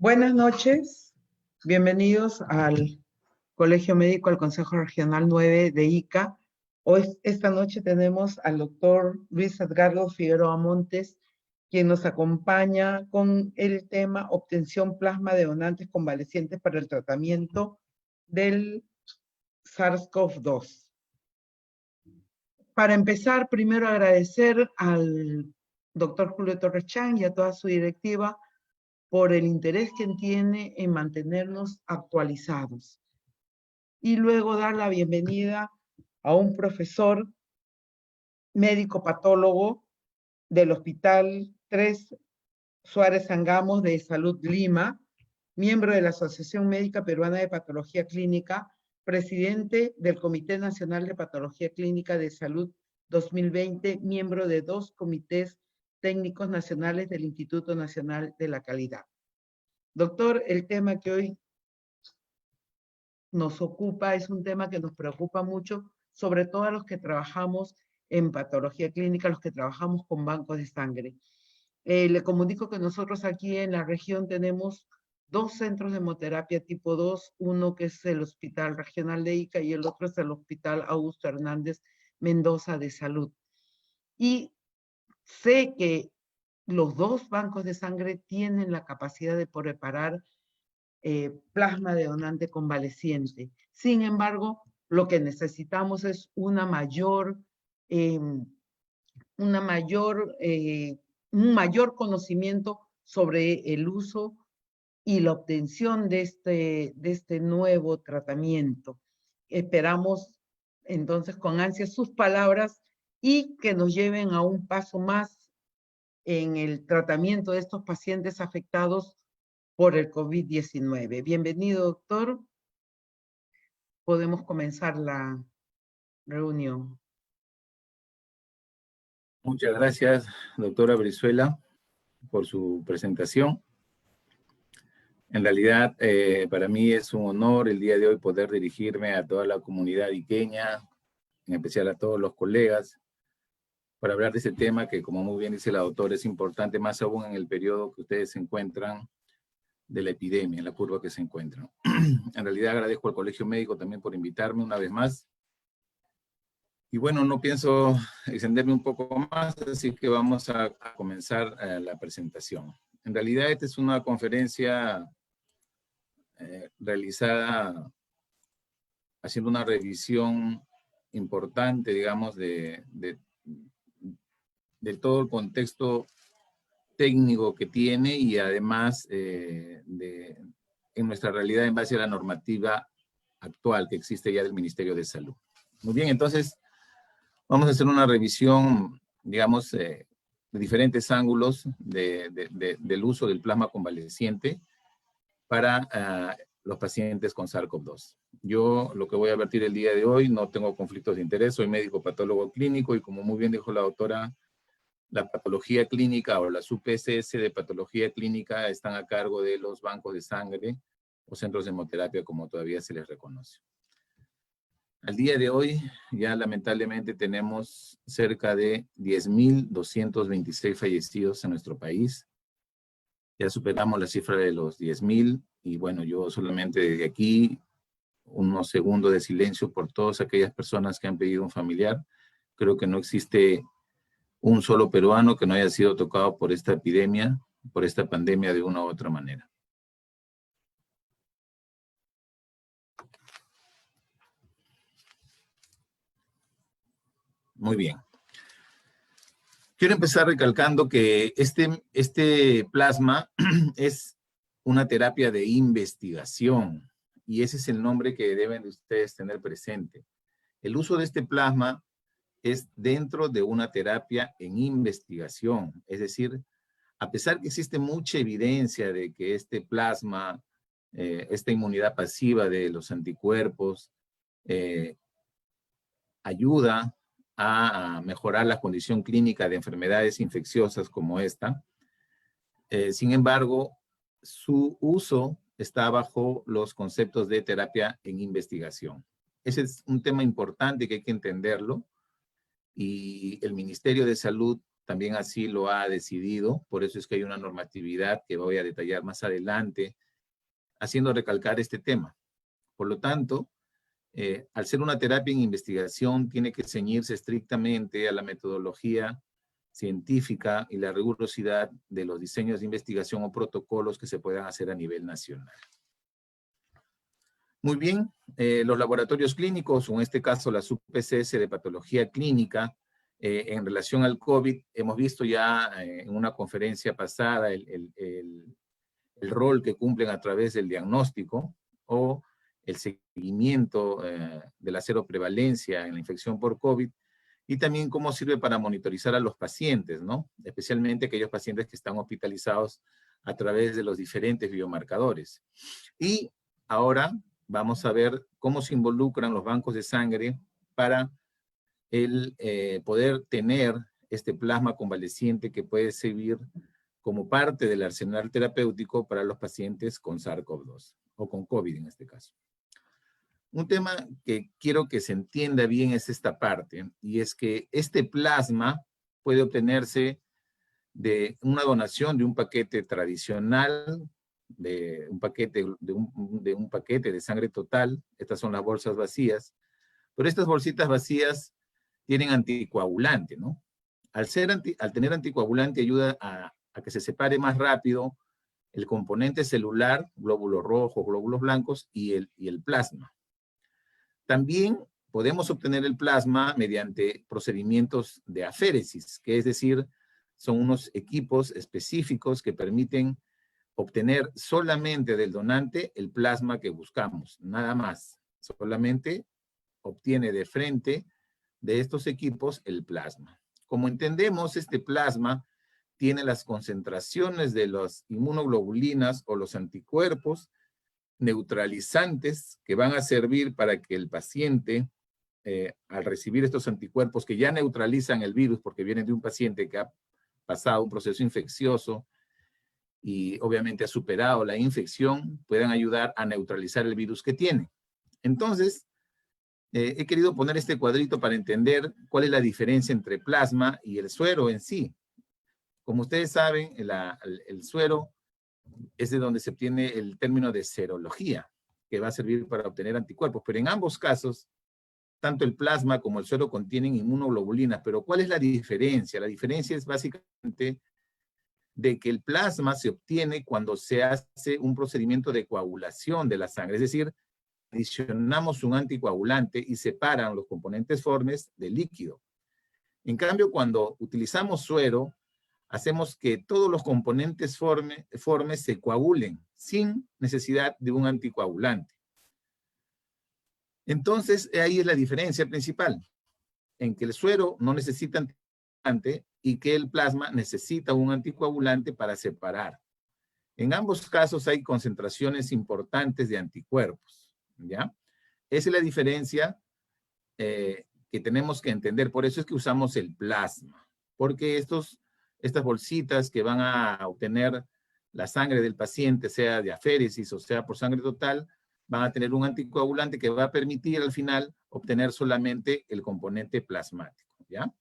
Buenas noches, bienvenidos al Colegio Médico, al Consejo Regional 9 de ICA. Esta noche tenemos al doctor Luis Edgardo Figueroa Montes, quien nos acompaña con el tema obtención plasma de donantes convalecientes para el tratamiento del SARS-CoV-2. Para empezar, primero agradecer al doctor Julio Torres Chang y a toda su directiva por el interés que tiene en mantenernos actualizados. Y luego dar la bienvenida a un profesor médico patólogo del Hospital 3 Suárez Angamos de Salud Lima, miembro de la Asociación Médica Peruana de Patología Clínica, presidente del Comité Nacional de Patología Clínica de Salud 2020, miembro de 2 comités técnicos nacionales del Instituto Nacional de la Calidad. Doctor, el tema que hoy nos ocupa es un tema que nos preocupa mucho, sobre todo a los que trabajamos en patología clínica, los que trabajamos con bancos de sangre. Le comunico que nosotros aquí en la región tenemos 2 centros de hemoterapia tipo 2, uno que es el Hospital Regional de Ica y el otro es el Hospital Augusto Hernández Mendoza de Salud. Y sé que los 2 bancos de sangre tienen la capacidad de preparar plasma de donante convaleciente. Sin embargo, lo que necesitamos es un mayor conocimiento sobre el uso y la obtención de este nuevo tratamiento. Esperamos entonces con ansia sus palabras y que nos lleven a un paso más en el tratamiento de estos pacientes afectados por el COVID-19. Bienvenido, doctor. Podemos comenzar la reunión. Muchas gracias, doctora Brizuela, por su presentación. En realidad, para mí es un honor el día de hoy poder dirigirme a toda la comunidad iqueña, en especial a todos los colegas, para hablar de este tema que, como muy bien dice la doctora, es importante, más aún en el periodo que ustedes se encuentran de la epidemia, en la curva que se encuentran. En realidad agradezco al Colegio Médico también por invitarme una vez más. Y bueno, no pienso extenderme un poco más, así que vamos a comenzar la presentación. En realidad esta es una conferencia realizada haciendo una revisión importante, digamos, de todo el contexto técnico que tiene y además en nuestra realidad en base a la normativa actual que existe ya del Ministerio de Salud. Muy bien, entonces vamos a hacer una revisión, digamos, de diferentes ángulos del uso del plasma convaleciente para los pacientes con SARS-CoV-2. Yo lo que voy a advertir el día de hoy, no tengo conflictos de interés, soy médico patólogo clínico y como muy bien dijo la doctora, la patología clínica o las UPCS de patología clínica están a cargo de los bancos de sangre o centros de hemoterapia como todavía se les reconoce. Al día de hoy ya lamentablemente tenemos cerca de 10.226 fallecidos en nuestro país. Ya superamos la cifra de los 10.000 y bueno, yo solamente desde aquí unos segundos de silencio por todas aquellas personas que han perdido un familiar. Creo que no existe un solo peruano que no haya sido tocado por esta epidemia, por esta pandemia de una u otra manera. Muy bien. Quiero empezar recalcando que este plasma es una terapia de investigación y ese es el nombre que deben de ustedes tener presente. El uso de este plasma es dentro de una terapia en investigación, es decir, a pesar que existe mucha evidencia de que este plasma, esta inmunidad pasiva de los anticuerpos, ayuda a mejorar la condición clínica de enfermedades infecciosas como esta. Sin embargo, su uso está bajo los conceptos de terapia en investigación. Ese es un tema importante que hay que entenderlo y el Ministerio de Salud también así lo ha decidido, por eso es que hay una normatividad que voy a detallar más adelante, haciendo recalcar este tema. Por lo tanto, al ser una terapia en investigación, tiene que ceñirse estrictamente a la metodología científica y la rigurosidad de los diseños de investigación o protocolos que se puedan hacer a nivel nacional. Muy bien, los laboratorios clínicos, o en este caso las UPCS de patología clínica, en relación al COVID, hemos visto ya en una conferencia pasada el rol que cumplen a través del diagnóstico o el seguimiento de la seroprevalencia en la infección por COVID, y también cómo sirve para monitorizar a los pacientes, ¿no? Especialmente aquellos pacientes que están hospitalizados a través de los diferentes biomarcadores. Y ahora vamos a ver cómo se involucran los bancos de sangre para el poder tener este plasma convaleciente que puede servir como parte del arsenal terapéutico para los pacientes con SARS-CoV-2, o con COVID en este caso. Un tema que quiero que se entienda bien es esta parte, y es que este plasma puede obtenerse de una donación de un paquete tradicional, de un paquete de sangre total. Estas son las bolsas vacías, pero estas bolsitas vacías tienen anticoagulante, ¿no? Al tener anticoagulante ayuda a que se separe más rápido el componente celular, glóbulos rojos, glóbulos blancos y el plasma. También podemos obtener el plasma mediante procedimientos de aféresis, que es decir, son unos equipos específicos que permiten obtener solamente del donante el plasma que buscamos, nada más. Solamente obtiene de frente de estos equipos el plasma. Como entendemos, este plasma tiene las concentraciones de las inmunoglobulinas o los anticuerpos neutralizantes que van a servir para que el paciente, al recibir estos anticuerpos que ya neutralizan el virus porque vienen de un paciente que ha pasado un proceso infeccioso y obviamente ha superado la infección, puedan ayudar a neutralizar el virus que tiene. Entonces, he querido poner este cuadrito para entender cuál es la diferencia entre plasma y el suero en sí. Como ustedes saben, el suero es de donde se obtiene el término de serología, que va a servir para obtener anticuerpos. Pero en ambos casos, tanto el plasma como el suero contienen inmunoglobulinas. Pero ¿cuál es la diferencia? La diferencia es básicamente de que el plasma se obtiene cuando se hace un procedimiento de coagulación de la sangre. Es decir, adicionamos un anticoagulante y separan los componentes formes del líquido. En cambio, cuando utilizamos suero, hacemos que todos los componentes formes se coagulen sin necesidad de un anticoagulante. Entonces, ahí es la diferencia principal, en que el suero no necesita anticoagulante y que el plasma necesita un anticoagulante para separar. En ambos casos hay concentraciones importantes de anticuerpos, ¿ya? Esa es la diferencia que tenemos que entender. Por eso es que usamos el plasma, porque estas bolsitas que van a obtener la sangre del paciente, sea de aféresis o sea por sangre total, van a tener un anticoagulante que va a permitir al final obtener solamente el componente plasmático, ¿ya?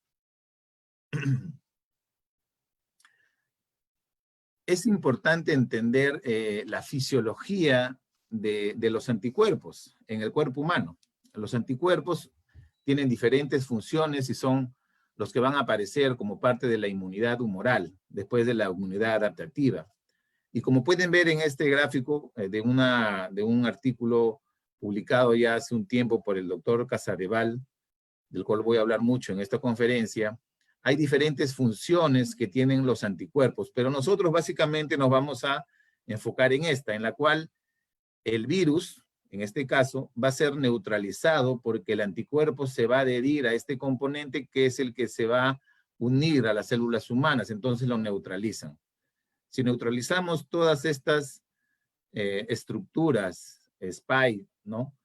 Es importante entender la fisiología de los anticuerpos en el cuerpo humano. Los anticuerpos tienen diferentes funciones y son los que van a aparecer como parte de la inmunidad humoral, después de la inmunidad adaptativa. Y como pueden ver en este gráfico de un artículo publicado ya hace un tiempo por el doctor Casadeval, del cual voy a hablar mucho en esta conferencia, hay diferentes funciones que tienen los anticuerpos, pero nosotros básicamente nos vamos a enfocar en esta, en la cual el virus, en este caso, va a ser neutralizado porque el anticuerpo se va a adherir a este componente que es el que se va a unir a las células humanas, entonces lo neutralizan. Si neutralizamos todas estas estructuras, SPIKE, ¿no?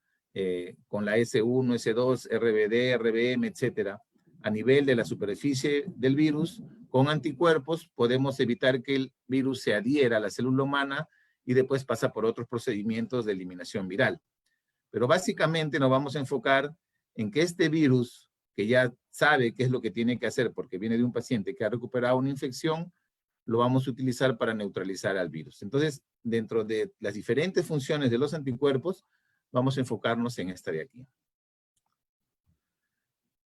Con la S1, S2, RBD, RBM, etcétera, a nivel de la superficie del virus, con anticuerpos podemos evitar que el virus se adhiera a la célula humana y después pasa por otros procedimientos de eliminación viral. Pero básicamente nos vamos a enfocar en que este virus, que ya sabe qué es lo que tiene que hacer porque viene de un paciente que ha recuperado una infección, lo vamos a utilizar para neutralizar al virus. Entonces, dentro de las diferentes funciones de los anticuerpos, vamos a enfocarnos en esta de aquí.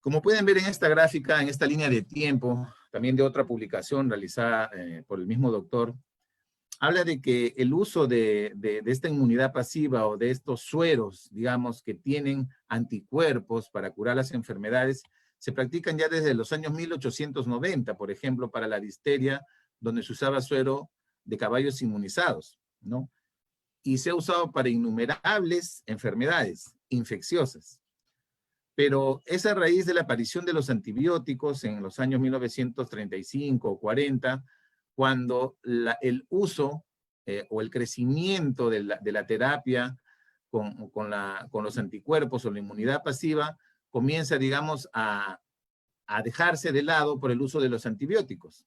Como pueden ver en esta gráfica, en esta línea de tiempo, también de otra publicación realizada por el mismo doctor, habla de que el uso de esta inmunidad pasiva o de estos sueros, digamos, que tienen anticuerpos para curar las enfermedades, se practican ya desde los años 1890, por ejemplo, para la difteria, donde se usaba suero de caballos inmunizados, ¿no? Y se ha usado para innumerables enfermedades infecciosas. Pero es a raíz de la aparición de los antibióticos en los años 1935 o 40, cuando el uso o el crecimiento de la terapia con los anticuerpos o la inmunidad pasiva comienza, digamos, a dejarse de lado por el uso de los antibióticos.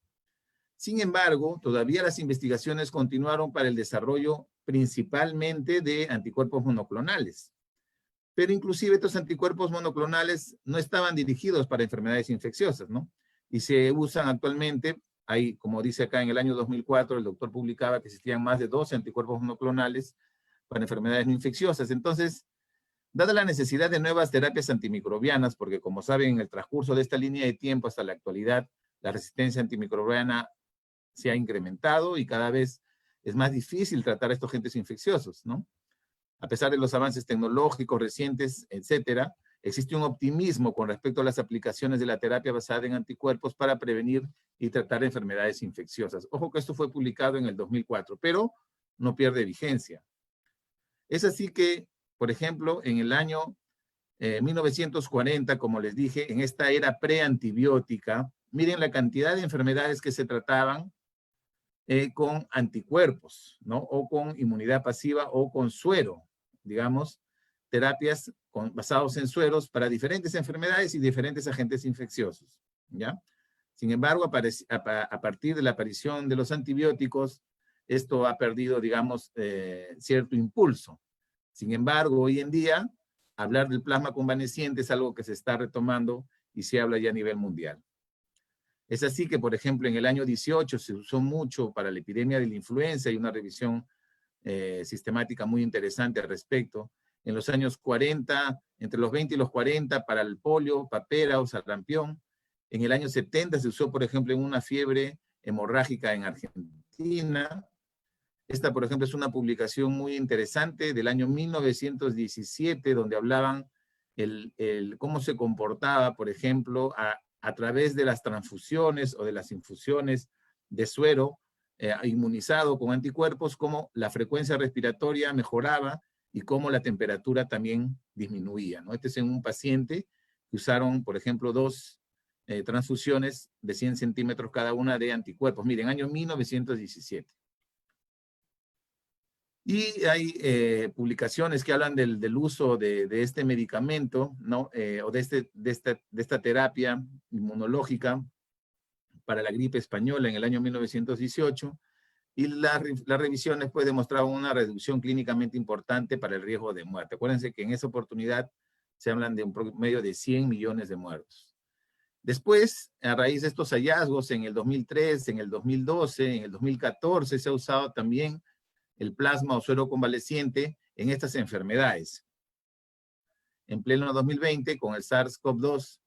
Sin embargo, todavía las investigaciones continuaron para el desarrollo principalmente de anticuerpos monoclonales. Pero inclusive estos anticuerpos monoclonales no estaban dirigidos para enfermedades infecciosas, ¿no? Y se usan actualmente, hay, como dice acá, en el año 2004, el doctor publicaba que existían más de 12 anticuerpos monoclonales para enfermedades no infecciosas. Entonces, dada la necesidad de nuevas terapias antimicrobianas, porque como saben, en el transcurso de esta línea de tiempo hasta la actualidad, la resistencia antimicrobiana se ha incrementado y cada vez es más difícil tratar a estos agentes infecciosos, ¿no? A pesar de los avances tecnológicos recientes, etcétera, existe un optimismo con respecto a las aplicaciones de la terapia basada en anticuerpos para prevenir y tratar enfermedades infecciosas. Ojo que esto fue publicado en el 2004, pero no pierde vigencia. Es así que, por ejemplo, en el año 1940, como les dije, en esta era preantibiótica, miren la cantidad de enfermedades que se trataban con anticuerpos, ¿no? O con inmunidad pasiva o con suero, digamos, terapias basados en sueros para diferentes enfermedades y diferentes agentes infecciosos, ¿ya? Sin embargo, a partir de la aparición de los antibióticos, esto ha perdido, digamos, cierto impulso. Sin embargo, hoy en día, hablar del plasma convaleciente es algo que se está retomando y se habla ya a nivel mundial. Es así que, por ejemplo, en el año 18 se usó mucho para la epidemia de la influenza y una revisión sistemática muy interesante al respecto. En los años 40, entre los 20 y los 40, para el polio, papera o sarampión. En el año 70 se usó, por ejemplo, en una fiebre hemorrágica en Argentina. Esta, por ejemplo, es una publicación muy interesante del año 1917, donde hablaban cómo se comportaba, por ejemplo, a través de las transfusiones o de las infusiones de suero inmunizado con anticuerpos, cómo la frecuencia respiratoria mejoraba y cómo la temperatura también disminuía, ¿no? Este es en un paciente que usaron, por ejemplo, 2 transfusiones de 100 centímetros cada una de anticuerpos. Miren, año 1917. Y hay publicaciones que hablan del uso de este medicamento, ¿no? O de esta terapia inmunológica para la gripe española en el año 1918. Y las revisiones pues demostraban una reducción clínicamente importante para el riesgo de muerte. Acuérdense que en esa oportunidad se hablan de un promedio de 100 millones de muertos. Después, a raíz de estos hallazgos, en el 2003, en el 2012, en el 2014, se ha usado también el plasma o suero convaleciente en estas enfermedades. En pleno 2020, con el SARS-CoV-2,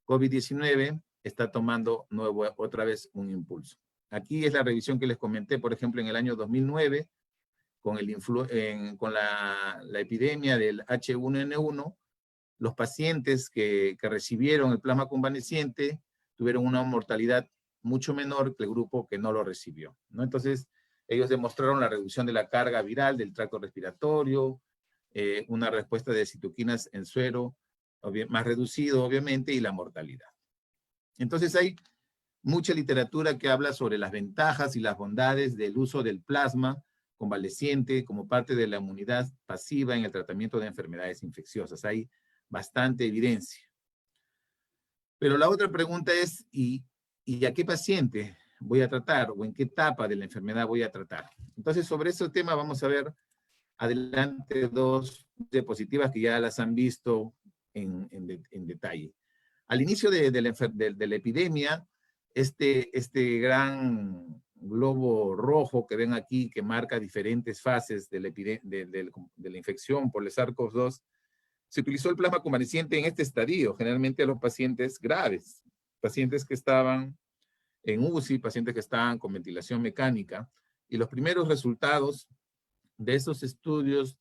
COVID-19, está tomando otra vez un impulso. Aquí es la revisión que les comenté, por ejemplo, en el año 2009, con la epidemia del H1N1, los pacientes que recibieron el plasma convaleciente tuvieron una mortalidad mucho menor que el grupo que no lo recibió, ¿no? Entonces, ellos demostraron la reducción de la carga viral del tracto respiratorio, una respuesta de citoquinas en suero más reducido, obviamente, y la mortalidad. Entonces, hay mucha literatura que habla sobre las ventajas y las bondades del uso del plasma convaleciente como parte de la inmunidad pasiva en el tratamiento de enfermedades infecciosas. Hay bastante evidencia. Pero la otra pregunta es, ¿y a qué paciente voy a tratar o en qué etapa de la enfermedad voy a tratar? Entonces, sobre ese tema vamos a ver adelante 2 diapositivas que ya las han visto en detalle. Al inicio de la epidemia, este gran globo rojo que ven aquí, que marca diferentes fases de la infección por el SARS-CoV-2, se utilizó el plasma convaleciente en este estadio, generalmente a los pacientes graves, pacientes que estaban en UCI, pacientes que estaban con ventilación mecánica, y los primeros resultados de esos estudios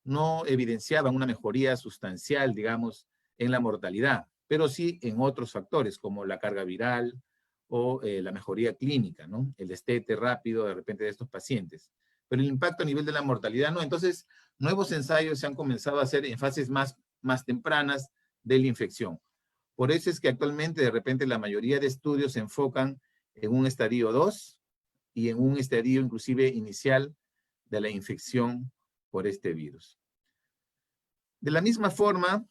no evidenciaban una mejoría sustancial, digamos, en la mortalidad, pero sí en otros factores, como la carga viral o la mejoría clínica, ¿no? El destete rápido de repente de estos pacientes. Pero el impacto a nivel de la mortalidad no. Entonces, nuevos ensayos se han comenzado a hacer en fases más tempranas de la infección. Por eso es que actualmente de repente la mayoría de estudios se enfocan en un estadio 2 y en un estadio inclusive inicial de la infección por este virus. De la misma forma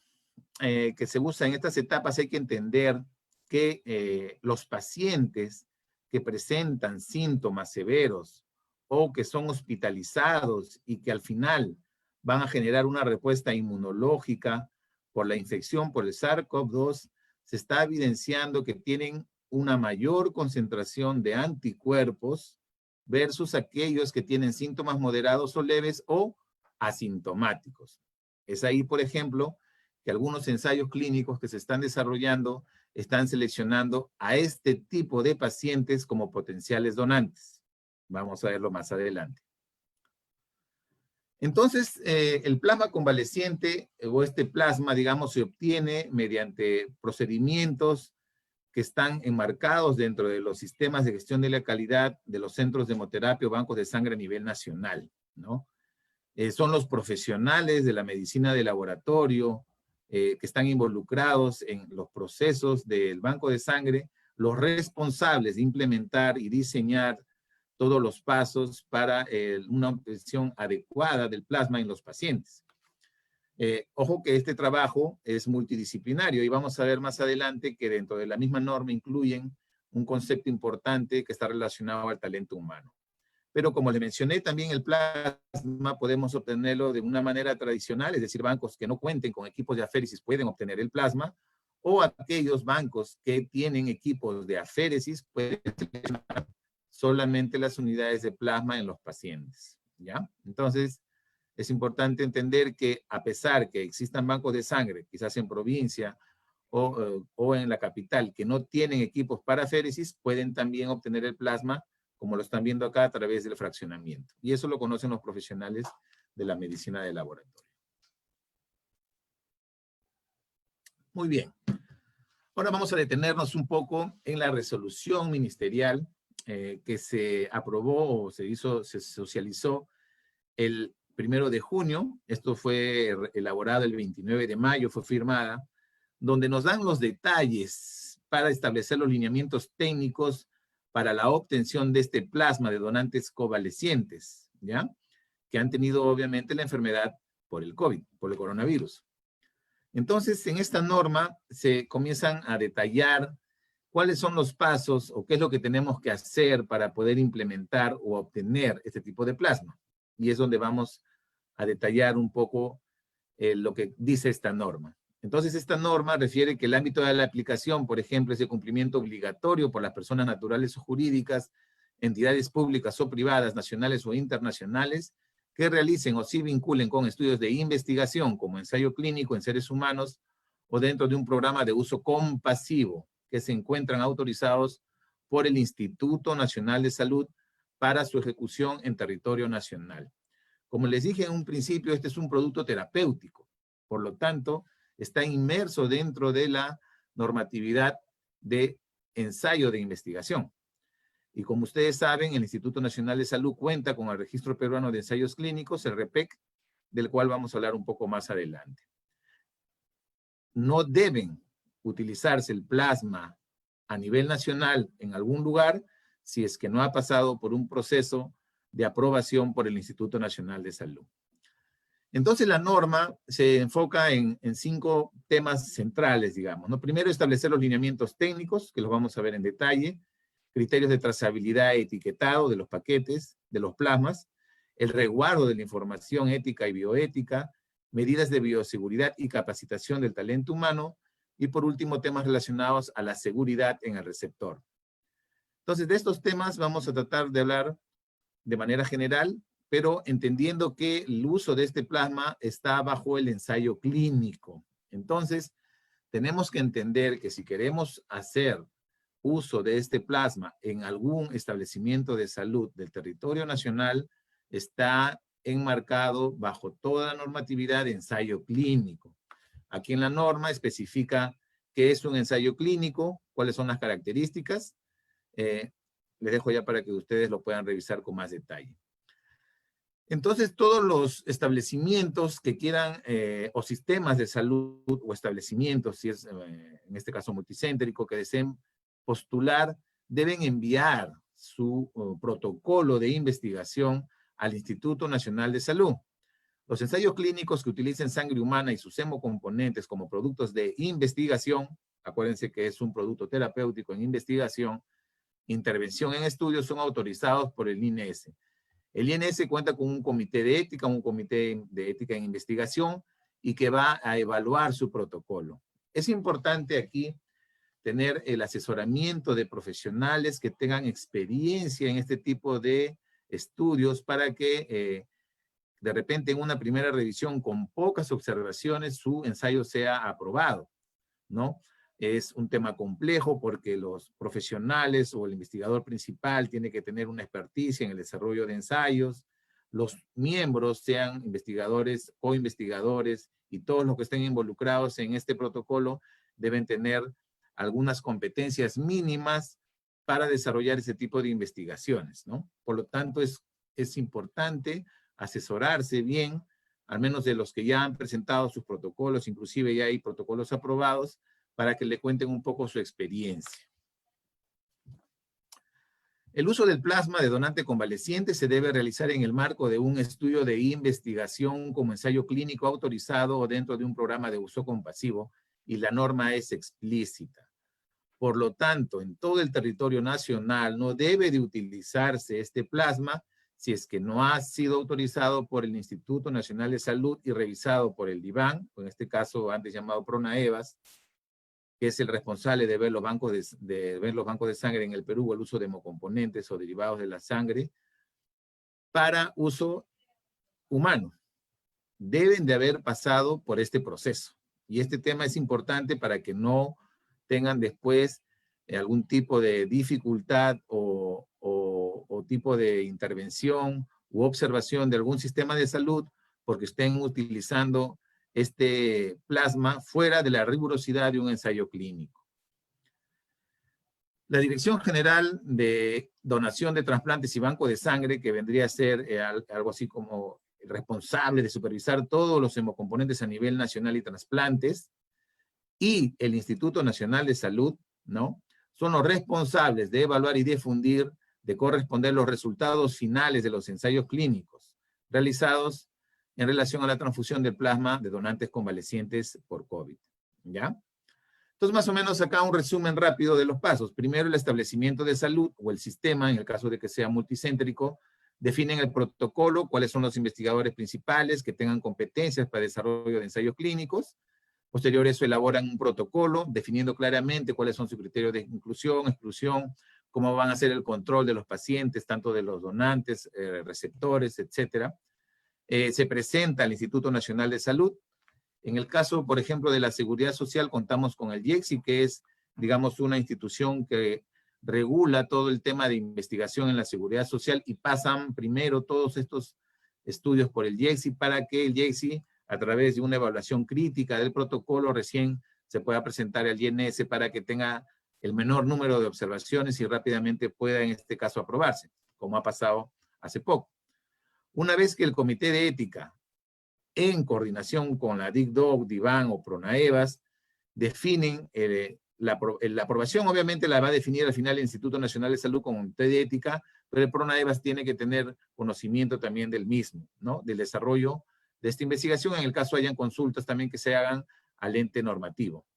que se usa en estas etapas, hay que entender que los pacientes que presentan síntomas severos o que son hospitalizados y que al final van a generar una respuesta inmunológica por la infección por el SARS-CoV-2, se está evidenciando que tienen una mayor concentración de anticuerpos versus aquellos que tienen síntomas moderados o leves o asintomáticos. Es ahí, por ejemplo, que algunos ensayos clínicos que se están desarrollando están seleccionando a este tipo de pacientes como potenciales donantes. Vamos a verlo más adelante. Entonces, el plasma convaleciente o este plasma, digamos, se obtiene mediante procedimientos que están enmarcados dentro de los sistemas de gestión de la calidad de los centros de hemoterapia o bancos de sangre a nivel nacional, ¿no? Son los profesionales de la medicina de laboratorio que están involucrados en los procesos del banco de sangre, los responsables de implementar y diseñar todos los pasos para una obtención adecuada del plasma en los pacientes. Ojo que este trabajo es multidisciplinario y vamos a ver más adelante que dentro de la misma norma incluyen un concepto importante que está relacionado al talento humano. Pero como les mencioné, también el plasma podemos obtenerlo de una manera tradicional, es decir, bancos que no cuenten con equipos de aféresis pueden obtener el plasma, o aquellos bancos que tienen equipos de aféresis pueden seleccionar solamente las unidades de plasma en los pacientes, ¿ya? Entonces, es importante entender que a pesar que existan bancos de sangre, quizás en provincia o en la capital, que no tienen equipos para aféresis, pueden también obtener el plasma, como lo están viendo acá, a través del fraccionamiento. Y eso lo conocen los profesionales de la medicina de laboratorio. Muy bien. Ahora vamos a detenernos un poco en la resolución ministerial que se aprobó o se socializó el 1 de junio. Esto fue elaborado el 29 de mayo, fue firmada, donde nos dan los detalles para establecer los lineamientos técnicos para la obtención de este plasma de donantes convalecientes, ¿ya? Que han tenido obviamente la enfermedad por el COVID, por el coronavirus. Entonces, en esta norma se comienzan a detallar cuáles son los pasos o qué es lo que tenemos que hacer para poder implementar o obtener este tipo de plasma. Y es donde vamos a detallar un poco lo que dice esta norma. Entonces, esta norma refiere que el ámbito de la aplicación, por ejemplo, es de cumplimiento obligatorio por las personas naturales o jurídicas, entidades públicas o privadas, nacionales o internacionales, que realicen o se vinculen con estudios de investigación como ensayo clínico en seres humanos o dentro de un programa de uso compasivo que se encuentran autorizados por el Instituto Nacional de Salud para su ejecución en territorio nacional. Como les dije en un principio, este es un producto terapéutico, por lo tanto, está inmerso dentro de la normatividad de ensayo de investigación. Y como ustedes saben, el Instituto Nacional de Salud cuenta con el Registro Peruano de Ensayos Clínicos, el REPEC, del cual vamos a hablar un poco más adelante. No deben utilizarse el plasma a nivel nacional en algún lugar si es que no ha pasado por un proceso de aprobación por el Instituto Nacional de Salud. Entonces la norma se enfoca en 5 temas centrales, digamos, ¿no? Primero, establecer los lineamientos técnicos, que los vamos a ver en detalle, criterios de trazabilidad y etiquetado de los paquetes, de los plasmas, el resguardo de la información ética y bioética, medidas de bioseguridad y capacitación del talento humano, Y por último, temas relacionados a la seguridad en el receptor. Entonces, de estos temas vamos a tratar de hablar de manera general, pero entendiendo que el uso de este plasma está bajo el ensayo clínico. Entonces, tenemos que entender que si queremos hacer uso de este plasma en algún establecimiento de salud del territorio nacional, está enmarcado bajo toda la normatividad de ensayo clínico. Aquí en la norma especifica qué es un ensayo clínico, cuáles son las características. Les dejo ya para que ustedes lo puedan revisar con más detalle. Entonces, todos los establecimientos que quieran, o sistemas de salud, o establecimientos, si es en este caso multicéntrico, que deseen postular, deben enviar su protocolo de investigación al Instituto Nacional de Salud. Los ensayos clínicos que utilicen sangre humana y sus hemocomponentes como productos de investigación, acuérdense que es un producto terapéutico en investigación, intervención en estudios, son autorizados por el INS. El INS cuenta con un comité de ética, un comité de ética en investigación, y que va a evaluar su protocolo. Es importante aquí tener el asesoramiento de profesionales que tengan experiencia en este tipo de estudios para que de repente en una primera revisión con pocas observaciones su ensayo sea aprobado, ¿no? Es un tema complejo porque los profesionales o el investigador principal tiene que tener una experticia en el desarrollo de ensayos, los miembros sean investigadores o investigadores y todos los que estén involucrados en este protocolo deben tener algunas competencias mínimas para desarrollar ese tipo de investigaciones, ¿no? Por lo tanto, es importante asesorarse bien, al menos de los que ya han presentado sus protocolos, inclusive ya hay protocolos aprobados, para que le cuenten un poco su experiencia. El uso del plasma de donante convaleciente se debe realizar en el marco de un estudio de investigación como ensayo clínico autorizado o dentro de un programa de uso compasivo, y la norma es explícita. Por lo tanto, en todo el territorio nacional no debe de utilizarse este plasma si es que no ha sido autorizado por el Instituto Nacional de Salud y revisado por el DIVAN, o en este caso antes llamado PRONAEVAS, que es el responsable de ver los bancos de sangre en el Perú, o el uso de hemocomponentes o derivados de la sangre, para uso humano. Deben de haber pasado por este proceso. Y este tema es importante para que no tengan después algún tipo de dificultad o tipo de intervención u observación de algún sistema de salud porque estén utilizando este plasma fuera de la rigurosidad de un ensayo clínico. La Dirección General de Donación de Trasplantes y Banco de Sangre, que vendría a ser algo así como el responsable de supervisar todos los hemocomponentes a nivel nacional y trasplantes, y el Instituto Nacional de Salud, ¿no? Son los responsables de evaluar y difundir, de corresponder los resultados finales de los ensayos clínicos realizados en relación a la transfusión del plasma de donantes convalecientes por COVID, ¿ya? Entonces, más o menos acá un resumen rápido de los pasos. Primero, el establecimiento de salud o el sistema, en el caso de que sea multicéntrico, definen el protocolo, cuáles son los investigadores principales que tengan competencias para el desarrollo de ensayos clínicos. Posterior a eso, elaboran un protocolo definiendo claramente cuáles son sus criterios de inclusión, exclusión, cómo van a hacer el control de los pacientes, tanto de los donantes, receptores, etcétera. Se presenta al Instituto Nacional de Salud. En el caso, por ejemplo, de la Seguridad Social, contamos con el IECSI, que es, digamos, una institución que regula todo el tema de investigación en la Seguridad Social, y pasan primero todos estos estudios por el IECSI para que el IECSI, a través de una evaluación crítica del protocolo, recién se pueda presentar al INS para que tenga el menor número de observaciones y rápidamente pueda, en este caso, aprobarse, como ha pasado hace poco. Una vez que el Comité de Ética, en coordinación con la DICDOC, DIVAN o PRONAEVAS, definen la aprobación, obviamente la va a definir al final el Instituto Nacional de Salud con un comité de ética, pero el PRONAEVAS tiene que tener conocimiento también del mismo, ¿no? Del desarrollo de esta investigación, en el caso hayan consultas también que se hagan al ente normativo.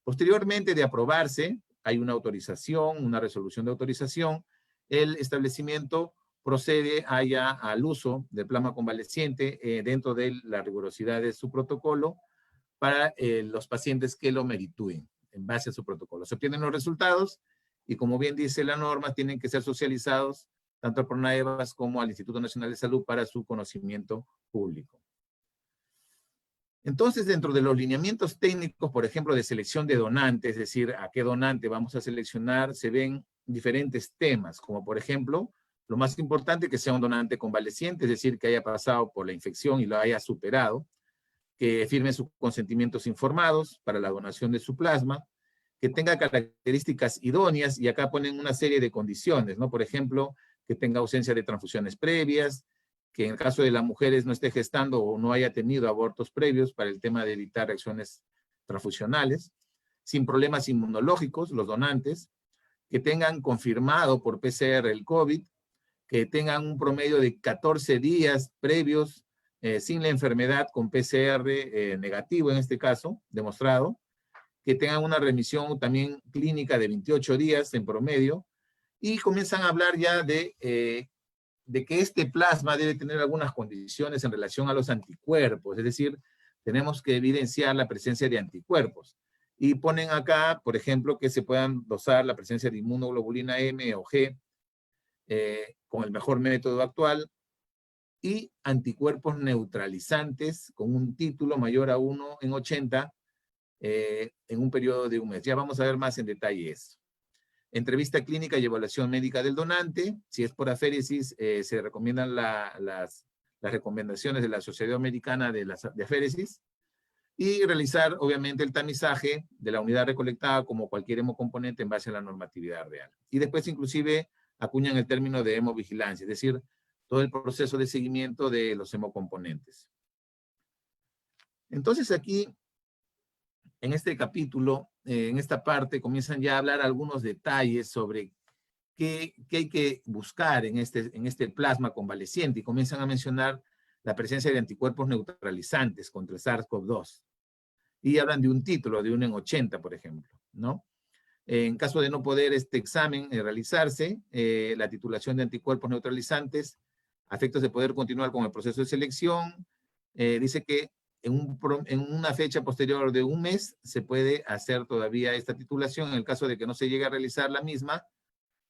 Posteriormente de aprobarse, hay una autorización, una resolución de autorización, el establecimiento procede allá al uso del plasma convaleciente dentro de la rigurosidad de su protocolo, para los pacientes que lo meritúen en base a su protocolo. Se obtienen los resultados y, como bien dice la norma, tienen que ser socializados tanto al PRONAEVAS como al Instituto Nacional de Salud para su conocimiento público. Entonces, dentro de los lineamientos técnicos, por ejemplo, de selección de donantes, es decir, a qué donante vamos a seleccionar, se ven diferentes temas, como por ejemplo, lo más importante, que sea un donante convaleciente, es decir, que haya pasado por la infección y lo haya superado, que firme sus consentimientos informados para la donación de su plasma, que tenga características idóneas, y acá ponen una serie de condiciones, ¿no? Por ejemplo, que tenga ausencia de transfusiones previas, que en el caso de las mujeres no esté gestando o no haya tenido abortos previos para el tema de evitar reacciones transfusionales, sin problemas inmunológicos, los donantes, que tengan confirmado por PCR el COVID, que tengan un promedio de 14 días previos sin la enfermedad con PCR negativo en este caso, demostrado, que tengan una remisión también clínica de 28 días en promedio, y comienzan a hablar ya de que este plasma debe tener algunas condiciones en relación a los anticuerpos, es decir, tenemos que evidenciar la presencia de anticuerpos. Y ponen acá, por ejemplo, que se puedan dosar la presencia de inmunoglobulina M o G con el mejor método actual, y anticuerpos neutralizantes con un título mayor a 1 en 80 en un periodo de un mes. Ya vamos a ver más en detalle eso. Entrevista clínica y evaluación médica del donante. Si es por aféresis, se recomiendan las recomendaciones de la Sociedad Americana de Aféresis, y realizar, obviamente, el tamizaje de la unidad recolectada como cualquier hemocomponente en base a la normatividad real. Y después, inclusive, acuñan el término de hemovigilancia, es decir, todo el proceso de seguimiento de los hemocomponentes. Entonces, aquí, en este capítulo, en esta parte, comienzan ya a hablar algunos detalles sobre qué hay que buscar en este plasma convaleciente, y comienzan a mencionar la presencia de anticuerpos neutralizantes contra el SARS-CoV-2. Y hablan de un título, de 1 en 80, por ejemplo, ¿no? En caso de no poder este examen realizarse, la titulación de anticuerpos neutralizantes, a efectos de poder continuar con el proceso de selección, dice que en una fecha posterior de un mes se puede hacer todavía esta titulación. En el caso de que no se llegue a realizar la misma,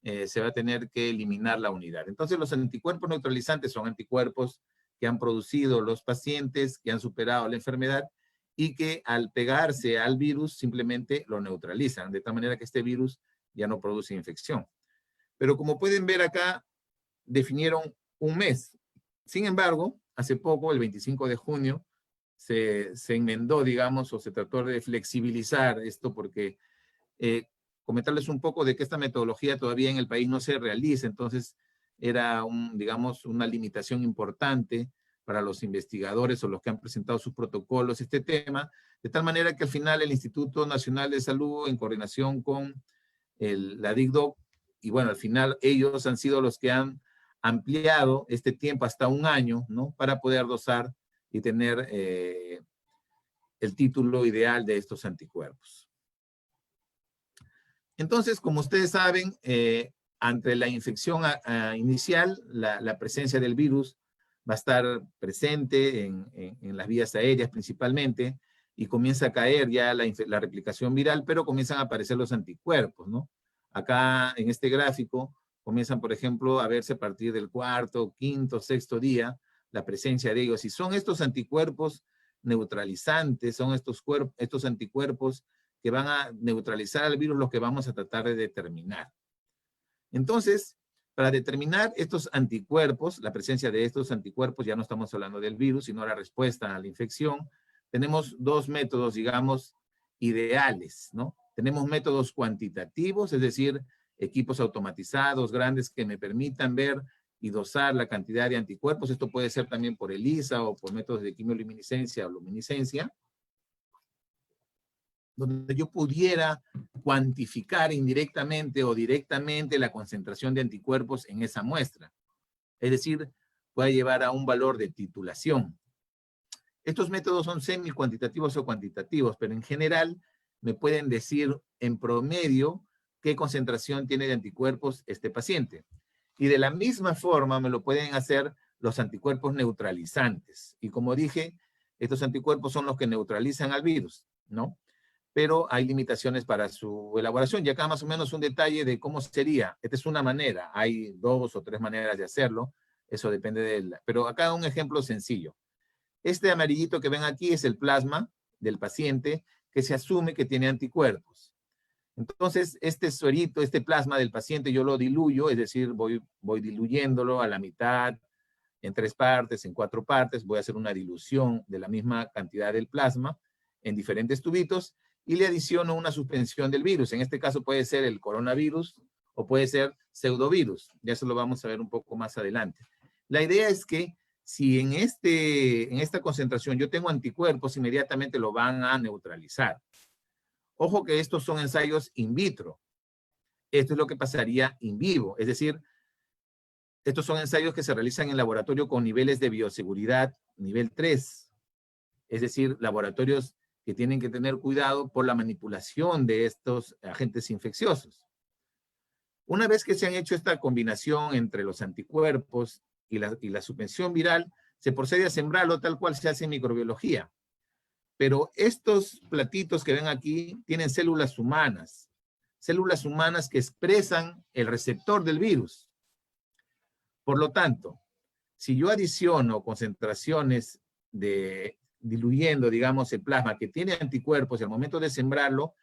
se va a tener que eliminar la unidad. Entonces, los anticuerpos neutralizantes son anticuerpos que han producido los pacientes que han superado la enfermedad y que al pegarse al virus simplemente lo neutralizan, de tal manera que este virus ya no produce infección. Pero como pueden ver acá, definieron un mes. Sin embargo, hace poco, el 25 de junio, se enmendó, digamos, o se trató de flexibilizar esto, porque comentarles un poco de que esta metodología todavía en el país no se realiza. Entonces era digamos, una limitación importante para los investigadores o los que han presentado sus protocolos este tema, de tal manera que al final el Instituto Nacional de Salud, en coordinación con la DICDOC, y bueno, al final ellos han sido los que han ampliado este tiempo hasta un año, ¿no? Para poder dosar y tener el título ideal de estos anticuerpos. Entonces, como ustedes saben, ante la infección inicial, la presencia del virus va a estar presente en las vías aéreas principalmente, y comienza a caer ya la replicación viral, pero comienzan a aparecer los anticuerpos, ¿no? Acá en este gráfico comienzan, por ejemplo, a verse a partir del 4º, 5º, 6º día la presencia de ellos. Y son estos anticuerpos neutralizantes, son estos anticuerpos que van a neutralizar al virus, lo que vamos a tratar de determinar. Entonces, para determinar estos anticuerpos, la presencia de estos anticuerpos, ya no estamos hablando del virus, sino la respuesta a la infección, tenemos dos métodos, digamos, ideales, ¿no? Tenemos métodos cuantitativos, es decir, equipos automatizados, grandes, que me permitan ver y dosar la cantidad de anticuerpos. Esto puede ser también por ELISA o por métodos de quimioluminiscencia o luminiscencia, donde yo pudiera cuantificar indirectamente o directamente la concentración de anticuerpos en esa muestra. Es decir, puede llevar a un valor de titulación. Estos métodos son semi-cuantitativos o cuantitativos, pero en general me pueden decir en promedio qué concentración tiene de anticuerpos este paciente. Y de la misma forma me lo pueden hacer los anticuerpos neutralizantes. Y como dije, Estos anticuerpos son los que neutralizan al virus, ¿no? Pero hay limitaciones para su elaboración. Y acá más o menos un detalle de cómo sería. Esta es una manera. Hay 2 o 3 maneras de hacerlo. Eso depende del... Pero acá un ejemplo sencillo. Este amarillito que ven aquí es el plasma del paciente que se asume que tiene anticuerpos. Entonces, este suerito, este plasma del paciente, yo lo diluyo, es decir, voy diluyéndolo a la mitad, en 3 partes, en 4 partes, voy a hacer una dilución de la misma cantidad del plasma en diferentes tubitos y le adiciono una suspensión del virus. En este caso puede ser el coronavirus o puede ser pseudovirus. Ya eso lo vamos a ver un poco más adelante. La idea es que si en esta concentración yo tengo anticuerpos, inmediatamente lo van a neutralizar. Ojo que estos son ensayos in vitro. Esto es lo que pasaría in vivo. Es decir, estos son ensayos que se realizan en laboratorio con niveles de bioseguridad nivel 3. Es decir, laboratorios que tienen que tener cuidado por la manipulación de estos agentes infecciosos. Una vez que se han hecho esta combinación entre los anticuerpos y la suspensión viral, se procede a sembrarlo tal cual se hace en microbiología. Pero estos platitos que ven aquí tienen células humanas que expresan el receptor del virus. Por lo tanto, si yo adiciono concentraciones diluyendo, digamos, el plasma que tiene anticuerpos al momento de sembrarlo,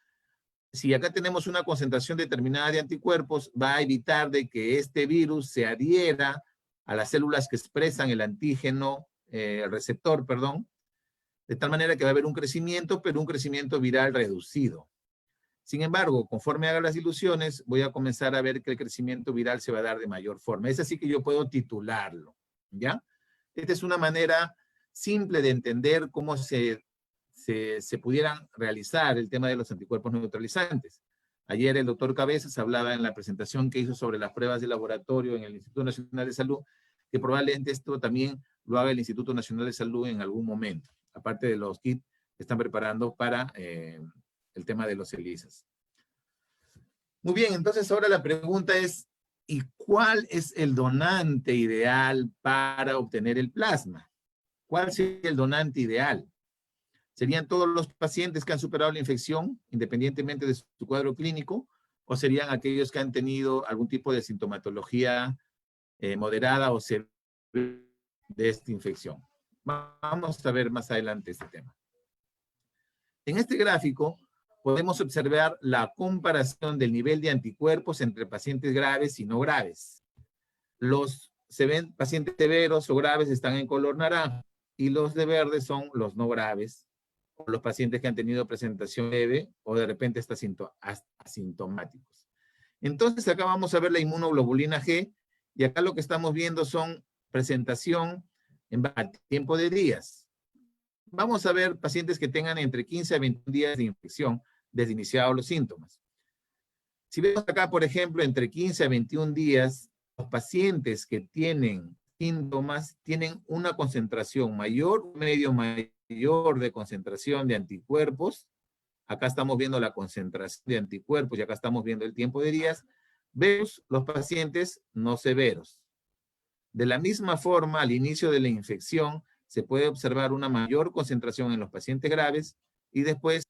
si acá tenemos una concentración determinada de anticuerpos, va a evitar de que este virus se adhiera a las células que expresan el antígeno, el receptor, perdón, de tal manera que va a haber un crecimiento, pero un crecimiento viral reducido. Sin embargo, conforme haga las diluciones, voy a comenzar a ver que el crecimiento viral se va a dar de mayor forma. Es así que yo puedo titularlo, ¿ya? Esta es una manera simple de entender cómo se pudieran realizar el tema de los anticuerpos neutralizantes. Ayer el doctor Cabezas hablaba en la presentación que hizo sobre las pruebas de laboratorio en el Instituto Nacional de Salud, que probablemente esto también lo haga el Instituto Nacional de Salud en algún momento, aparte de los kits que están preparando para el tema de los ELISAs. Muy bien, entonces ahora la pregunta es, ¿y cuál es el donante ideal para obtener el plasma? ¿Cuál sería el donante ideal? ¿Serían todos los pacientes que han superado la infección, independientemente de su cuadro clínico? ¿O serían aquellos que han tenido algún tipo de sintomatología moderada o severa de esta infección? Vamos a ver más adelante este tema. En este gráfico podemos observar la comparación del nivel de anticuerpos entre pacientes graves y no graves. Pacientes severos o graves están en color naranja y los de verde son los no graves, o los pacientes que han tenido presentación leve o de repente hasta asintomáticos. Entonces acá vamos a ver la inmunoglobulina G y acá lo que estamos viendo son presentación en tiempo de días. Vamos a ver pacientes que tengan entre 15 a 21 días de infección desde iniciados los síntomas. Si vemos acá, por ejemplo, entre 15 a 21 días, los pacientes que tienen síntomas tienen una concentración mayor, medio mayor de concentración de anticuerpos. Acá estamos viendo la concentración de anticuerpos y acá estamos viendo el tiempo de días. Vemos los pacientes no severos. De la misma forma, al inicio de la infección, se puede observar una mayor concentración en los pacientes graves y después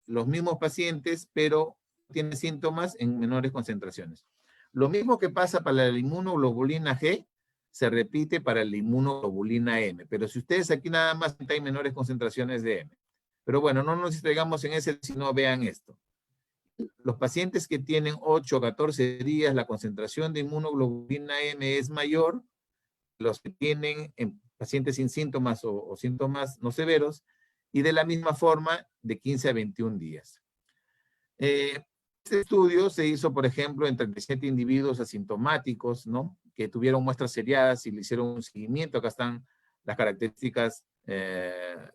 los mismos pacientes, pero tienen síntomas en menores concentraciones. Lo mismo que pasa para la inmunoglobulina G, se repite para la inmunoglobulina M. Pero si ustedes aquí nada más hay menores concentraciones de M. Pero bueno, no nos distraigamos en ese, sino vean esto. Los pacientes que tienen 8 o 14 días, la concentración de inmunoglobulina M es mayor. Los que tienen pacientes sin síntomas o síntomas no severos, y de la misma forma de 15 a 21 días. Este estudio se hizo, por ejemplo, en 37 individuos asintomáticos, ¿no? Que tuvieron muestras seriadas y le hicieron un seguimiento. Acá están las características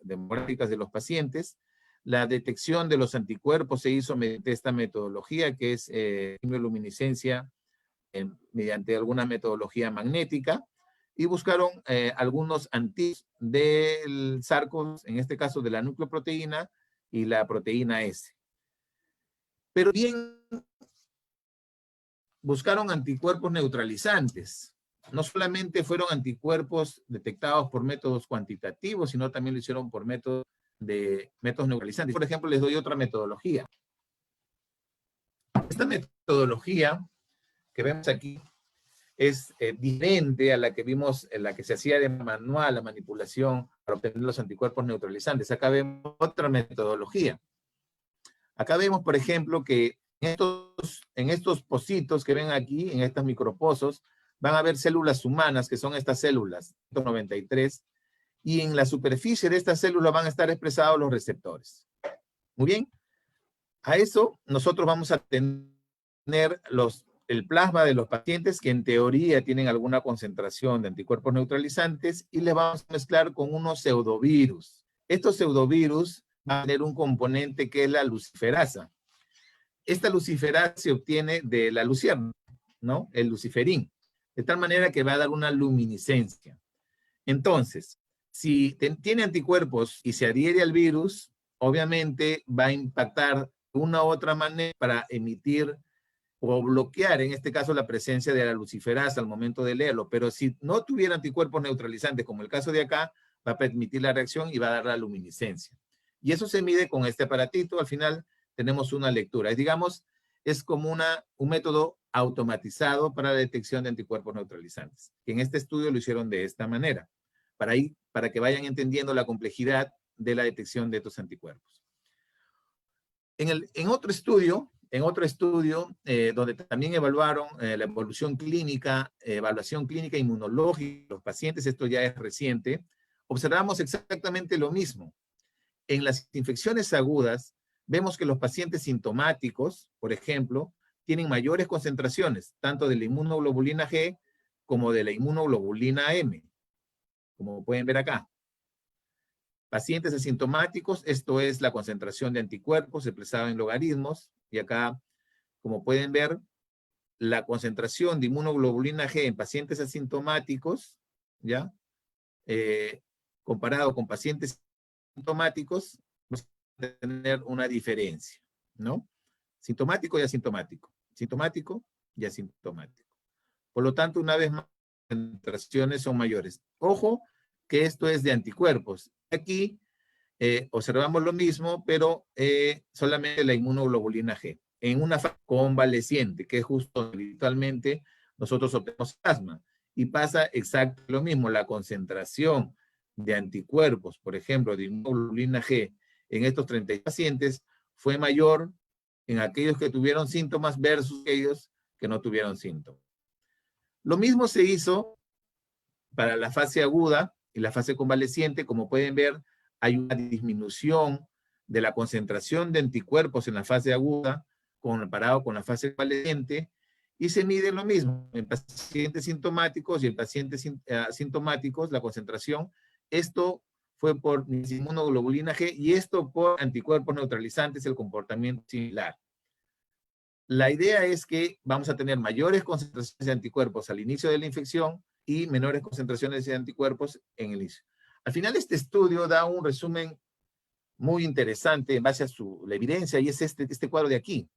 demográficas de los pacientes. La detección de los anticuerpos se hizo mediante esta metodología, que es quimioluminiscencia mediante alguna metodología magnética, y buscaron algunos antígenos del SARS-CoV, en este caso de la nucleoproteína y la proteína S. Pero bien, buscaron anticuerpos neutralizantes. no solamente fueron anticuerpos detectados por métodos cuantitativos, sino también lo hicieron por métodos neutralizantes. Por ejemplo, les doy otra metodología. Esta metodología que vemos aquí es diferente a la que vimos, en la que se hacía de manual, la manipulación para obtener los anticuerpos neutralizantes. Acá vemos otra metodología. Acá vemos, por ejemplo, que en estos pocitos que ven aquí, en estos micropozos, van a haber células humanas, que son estas células, 193, y en la superficie de estas células van a estar expresados los receptores. Muy bien. A eso nosotros vamos a tener el plasma de los pacientes que en teoría tienen alguna concentración de anticuerpos neutralizantes y les vamos a mezclar con unos pseudovirus. Estos pseudovirus van a tener un componente que es la luciferasa. Esta luciferasa se obtiene de la lucierna, ¿no? El luciferín. De tal manera que va a dar una luminiscencia. Entonces, si tiene anticuerpos y se adhiere al virus, obviamente va a impactar de una u otra manera para emitir o bloquear, en este caso, la presencia de la luciferasa al momento de leerlo. Pero si no tuviera anticuerpos neutralizantes, como el caso de acá, va a permitir la reacción y va a dar la luminiscencia. Y eso se mide con este aparatito. Al final tenemos una lectura. Digamos, es como un método automatizado para la detección de anticuerpos neutralizantes. En este estudio lo hicieron de esta manera, para que vayan entendiendo la complejidad de la detección de estos anticuerpos. En otro estudio, donde también evaluaron la evaluación clínica inmunológica de los pacientes, esto ya es reciente, observamos exactamente lo mismo. En las infecciones agudas, vemos que los pacientes sintomáticos, por ejemplo, tienen mayores concentraciones, tanto de la inmunoglobulina G como de la inmunoglobulina M, como pueden ver acá. Pacientes asintomáticos, esto es la concentración de anticuerpos expresada en logaritmos, y acá, como pueden ver, la concentración de inmunoglobulina G en pacientes asintomáticos, ¿ya? Comparado con pacientes sintomáticos, vamos a tener una diferencia, ¿no? Sintomático y asintomático. Sintomático y asintomático. Por lo tanto, una vez más, las concentraciones son mayores. Ojo que esto es de anticuerpos. Aquí observamos lo mismo, pero solamente la inmunoglobulina G. En una fase convaleciente, que es justo habitualmente nosotros obtenemos plasma. Y pasa exactamente lo mismo. La concentración de anticuerpos, por ejemplo, de inmunoglobulina G en estos 30 pacientes fue mayor en aquellos que tuvieron síntomas versus aquellos que no tuvieron síntomas. Lo mismo se hizo para la fase aguda y la fase convaleciente. Como pueden ver, hay una disminución de la concentración de anticuerpos en la fase aguda comparado con la fase convaleciente, y se mide lo mismo en pacientes sintomáticos y en pacientes asintomáticos, la concentración. Esto fue por inmunoglobulina G y esto por anticuerpos neutralizantes, el comportamiento similar. La idea es que vamos a tener mayores concentraciones de anticuerpos al inicio de la infección y menores concentraciones de anticuerpos en el inicio. Al final, este estudio da un resumen muy interesante en base a la evidencia, y es este cuadro de aquí.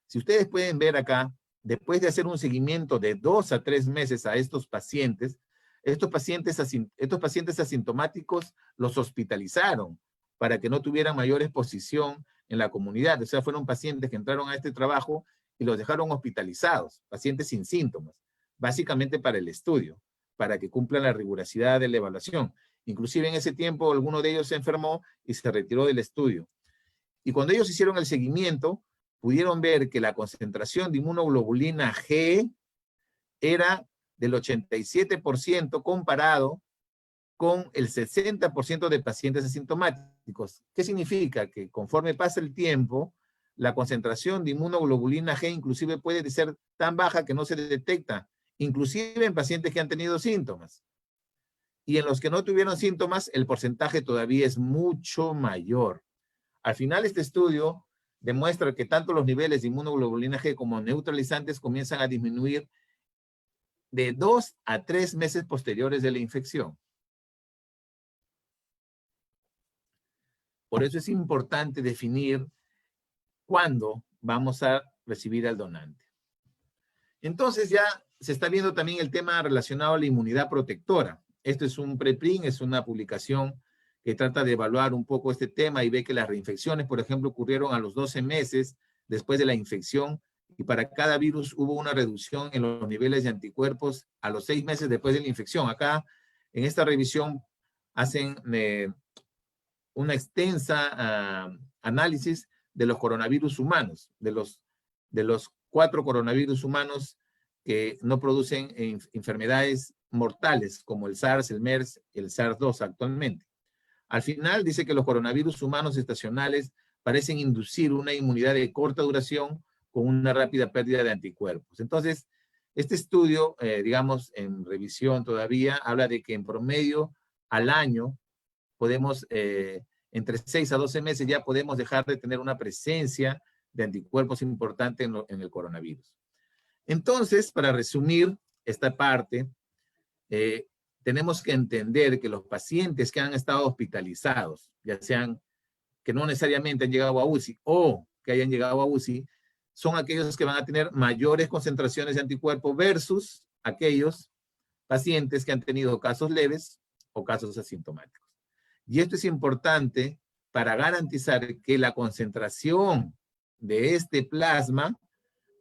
Si ustedes pueden ver acá, después de hacer un seguimiento de 2 a 3 meses a estos pacientes asintomáticos los hospitalizaron para que no tuvieran mayor exposición en la comunidad. O sea, fueron pacientes que entraron a este trabajo y los dejaron hospitalizados, pacientes sin síntomas, básicamente para el estudio, para que cumplan la rigurosidad de la evaluación. Inclusive en ese tiempo alguno de ellos se enfermó y se retiró del estudio. Y cuando ellos hicieron el seguimiento, pudieron ver que la concentración de inmunoglobulina G era del 87% comparado con el 60% de pacientes asintomáticos. ¿Qué significa? Que conforme pasa el tiempo, la concentración de inmunoglobulina G inclusive puede ser tan baja que no se detecta, inclusive en pacientes que han tenido síntomas. Y en los que no tuvieron síntomas, el porcentaje todavía es mucho mayor. Al final, este estudio demuestra que tanto los niveles de inmunoglobulina G como neutralizantes comienzan a disminuir de 2 a 3 meses posteriores de la infección. Por eso es importante definir cuándo vamos a recibir al donante. Entonces ya se está viendo también el tema relacionado a la inmunidad protectora. Esto es un preprint, es una publicación que trata de evaluar un poco este tema y ve que las reinfecciones, por ejemplo, ocurrieron a los 12 meses después de la infección y para cada virus hubo una reducción en los niveles de anticuerpos a los 6 meses después de la infección. Acá, en esta revisión, hacen una extensa análisis de los coronavirus humanos, de los 4 coronavirus humanos que no producen enfermedades mortales como el SARS, el MERS, el SARS-2 actualmente. Al final dice que los coronavirus humanos estacionales parecen inducir una inmunidad de corta duración con una rápida pérdida de anticuerpos. Entonces, este estudio, digamos, en revisión todavía, habla de que en promedio al año podemos, entre 6 a 12 meses ya podemos dejar de tener una presencia de anticuerpos importante en el coronavirus. Entonces, para resumir esta parte, tenemos que entender que los pacientes que han estado hospitalizados, ya sean que no necesariamente han llegado a UCI o que hayan llegado a UCI, son aquellos que van a tener mayores concentraciones de anticuerpos versus aquellos pacientes que han tenido casos leves o casos asintomáticos. Y esto es importante para garantizar que la concentración de este plasma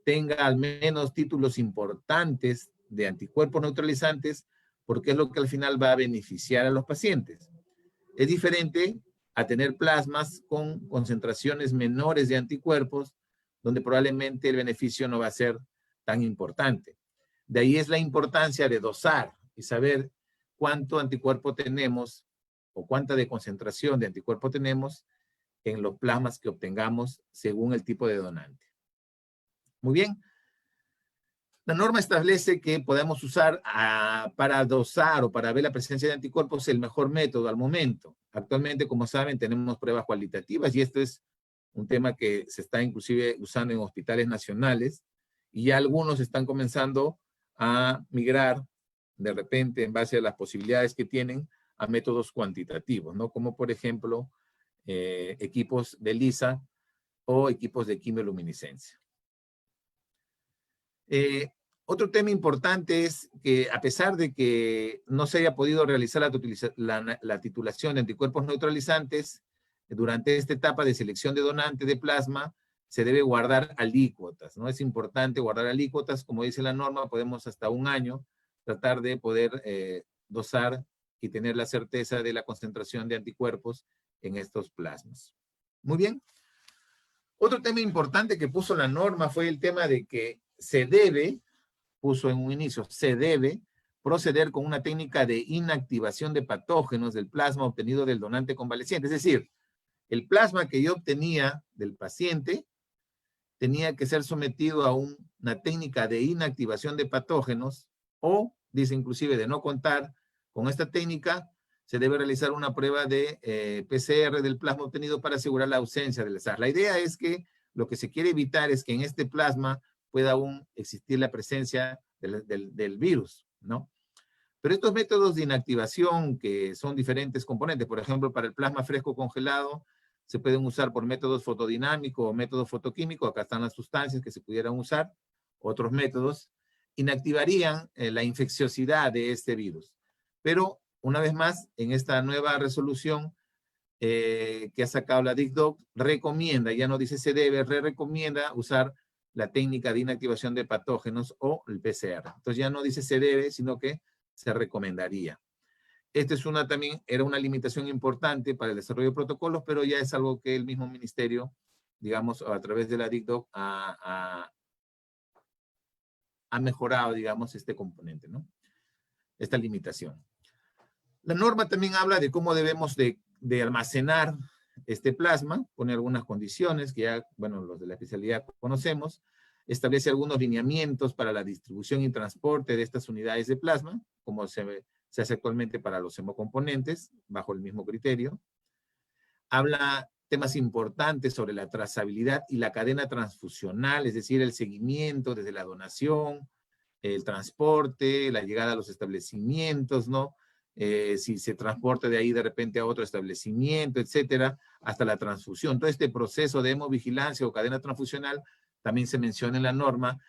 tenga al menos títulos importantes de anticuerpos neutralizantes, porque es lo que al final va a beneficiar a los pacientes. Es diferente a tener plasmas con concentraciones menores de anticuerpos, donde probablemente el beneficio no va a ser tan importante. De ahí es la importancia de dosar y saber cuánto anticuerpo tenemos o cuánta de concentración de anticuerpo tenemos en los plasmas que obtengamos según el tipo de donante. Muy bien. La norma establece que podemos usar para dosar o para ver la presencia de anticuerpos el mejor método al momento. Actualmente, como saben, tenemos pruebas cualitativas y esto es un tema que se está inclusive usando en hospitales nacionales y ya algunos están comenzando a migrar de repente en base a las posibilidades que tienen a métodos cuantitativos, ¿no? Como por ejemplo equipos de ELISA o equipos de quimioluminiscencia. Otro tema importante es que a pesar de que no se haya podido realizar la titulación de anticuerpos neutralizantes, durante esta etapa de selección de donante de plasma, se debe guardar alícuotas, ¿no? Es importante guardar alícuotas, como dice la norma, podemos hasta 1 año tratar de poder dosar y tener la certeza de la concentración de anticuerpos en estos plasmas. Muy bien. Otro tema importante que puso la norma fue el tema de que se debe, puso en un inicio, se debe proceder con una técnica de inactivación de patógenos del plasma obtenido del donante convaleciente. Es decir, el plasma que yo obtenía del paciente tenía que ser sometido a una técnica de inactivación de patógenos o, dice inclusive, de no contar con esta técnica, se debe realizar una prueba de PCR del plasma obtenido para asegurar la ausencia del SARS. La idea es que lo que se quiere evitar es que en este plasma pueda aún existir la presencia del virus, ¿no? Pero estos métodos de inactivación, que son diferentes componentes, por ejemplo, para el plasma fresco congelado, se pueden usar por métodos fotodinámicos o métodos fotoquímicos. Acá están las sustancias que se pudieran usar. Otros métodos inactivarían la infecciosidad de este virus. Pero, una vez más, en esta nueva resolución que ha sacado la DICDOC, recomienda, ya no dice se debe, recomienda usar la técnica de inactivación de patógenos o el PCR. Entonces ya no dice se debe, sino que se recomendaría. Esta es también era una limitación importante para el desarrollo de protocolos, pero ya es algo que el mismo ministerio, digamos, a través de la DICDOC ha mejorado, digamos, este componente, ¿no? Esta limitación. La norma también habla de cómo debemos de almacenar este plasma, pone algunas condiciones que ya, bueno, los de la especialidad conocemos, establece algunos lineamientos para la distribución y transporte de estas unidades de plasma, como se hace actualmente para los hemocomponentes, bajo el mismo criterio. Habla temas importantes sobre la trazabilidad y la cadena transfusional, es decir, el seguimiento desde la donación, el transporte, la llegada a los establecimientos, ¿no? Si se transporta de ahí de repente a otro establecimiento, etcétera, hasta la transfusión. Todo este proceso de hemovigilancia o cadena transfusional también se menciona en la norma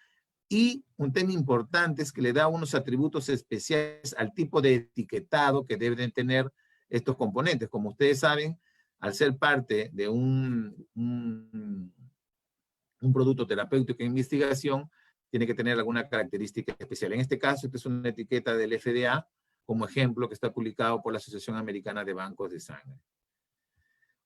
Y un tema importante es que le da unos atributos especiales al tipo de etiquetado que deben tener estos componentes. Como ustedes saben, al ser parte de un producto terapéutico de investigación, tiene que tener alguna característica especial. En este caso, esta es una etiqueta del FDA, como ejemplo, que está publicado por la Asociación Americana de Bancos de Sangre.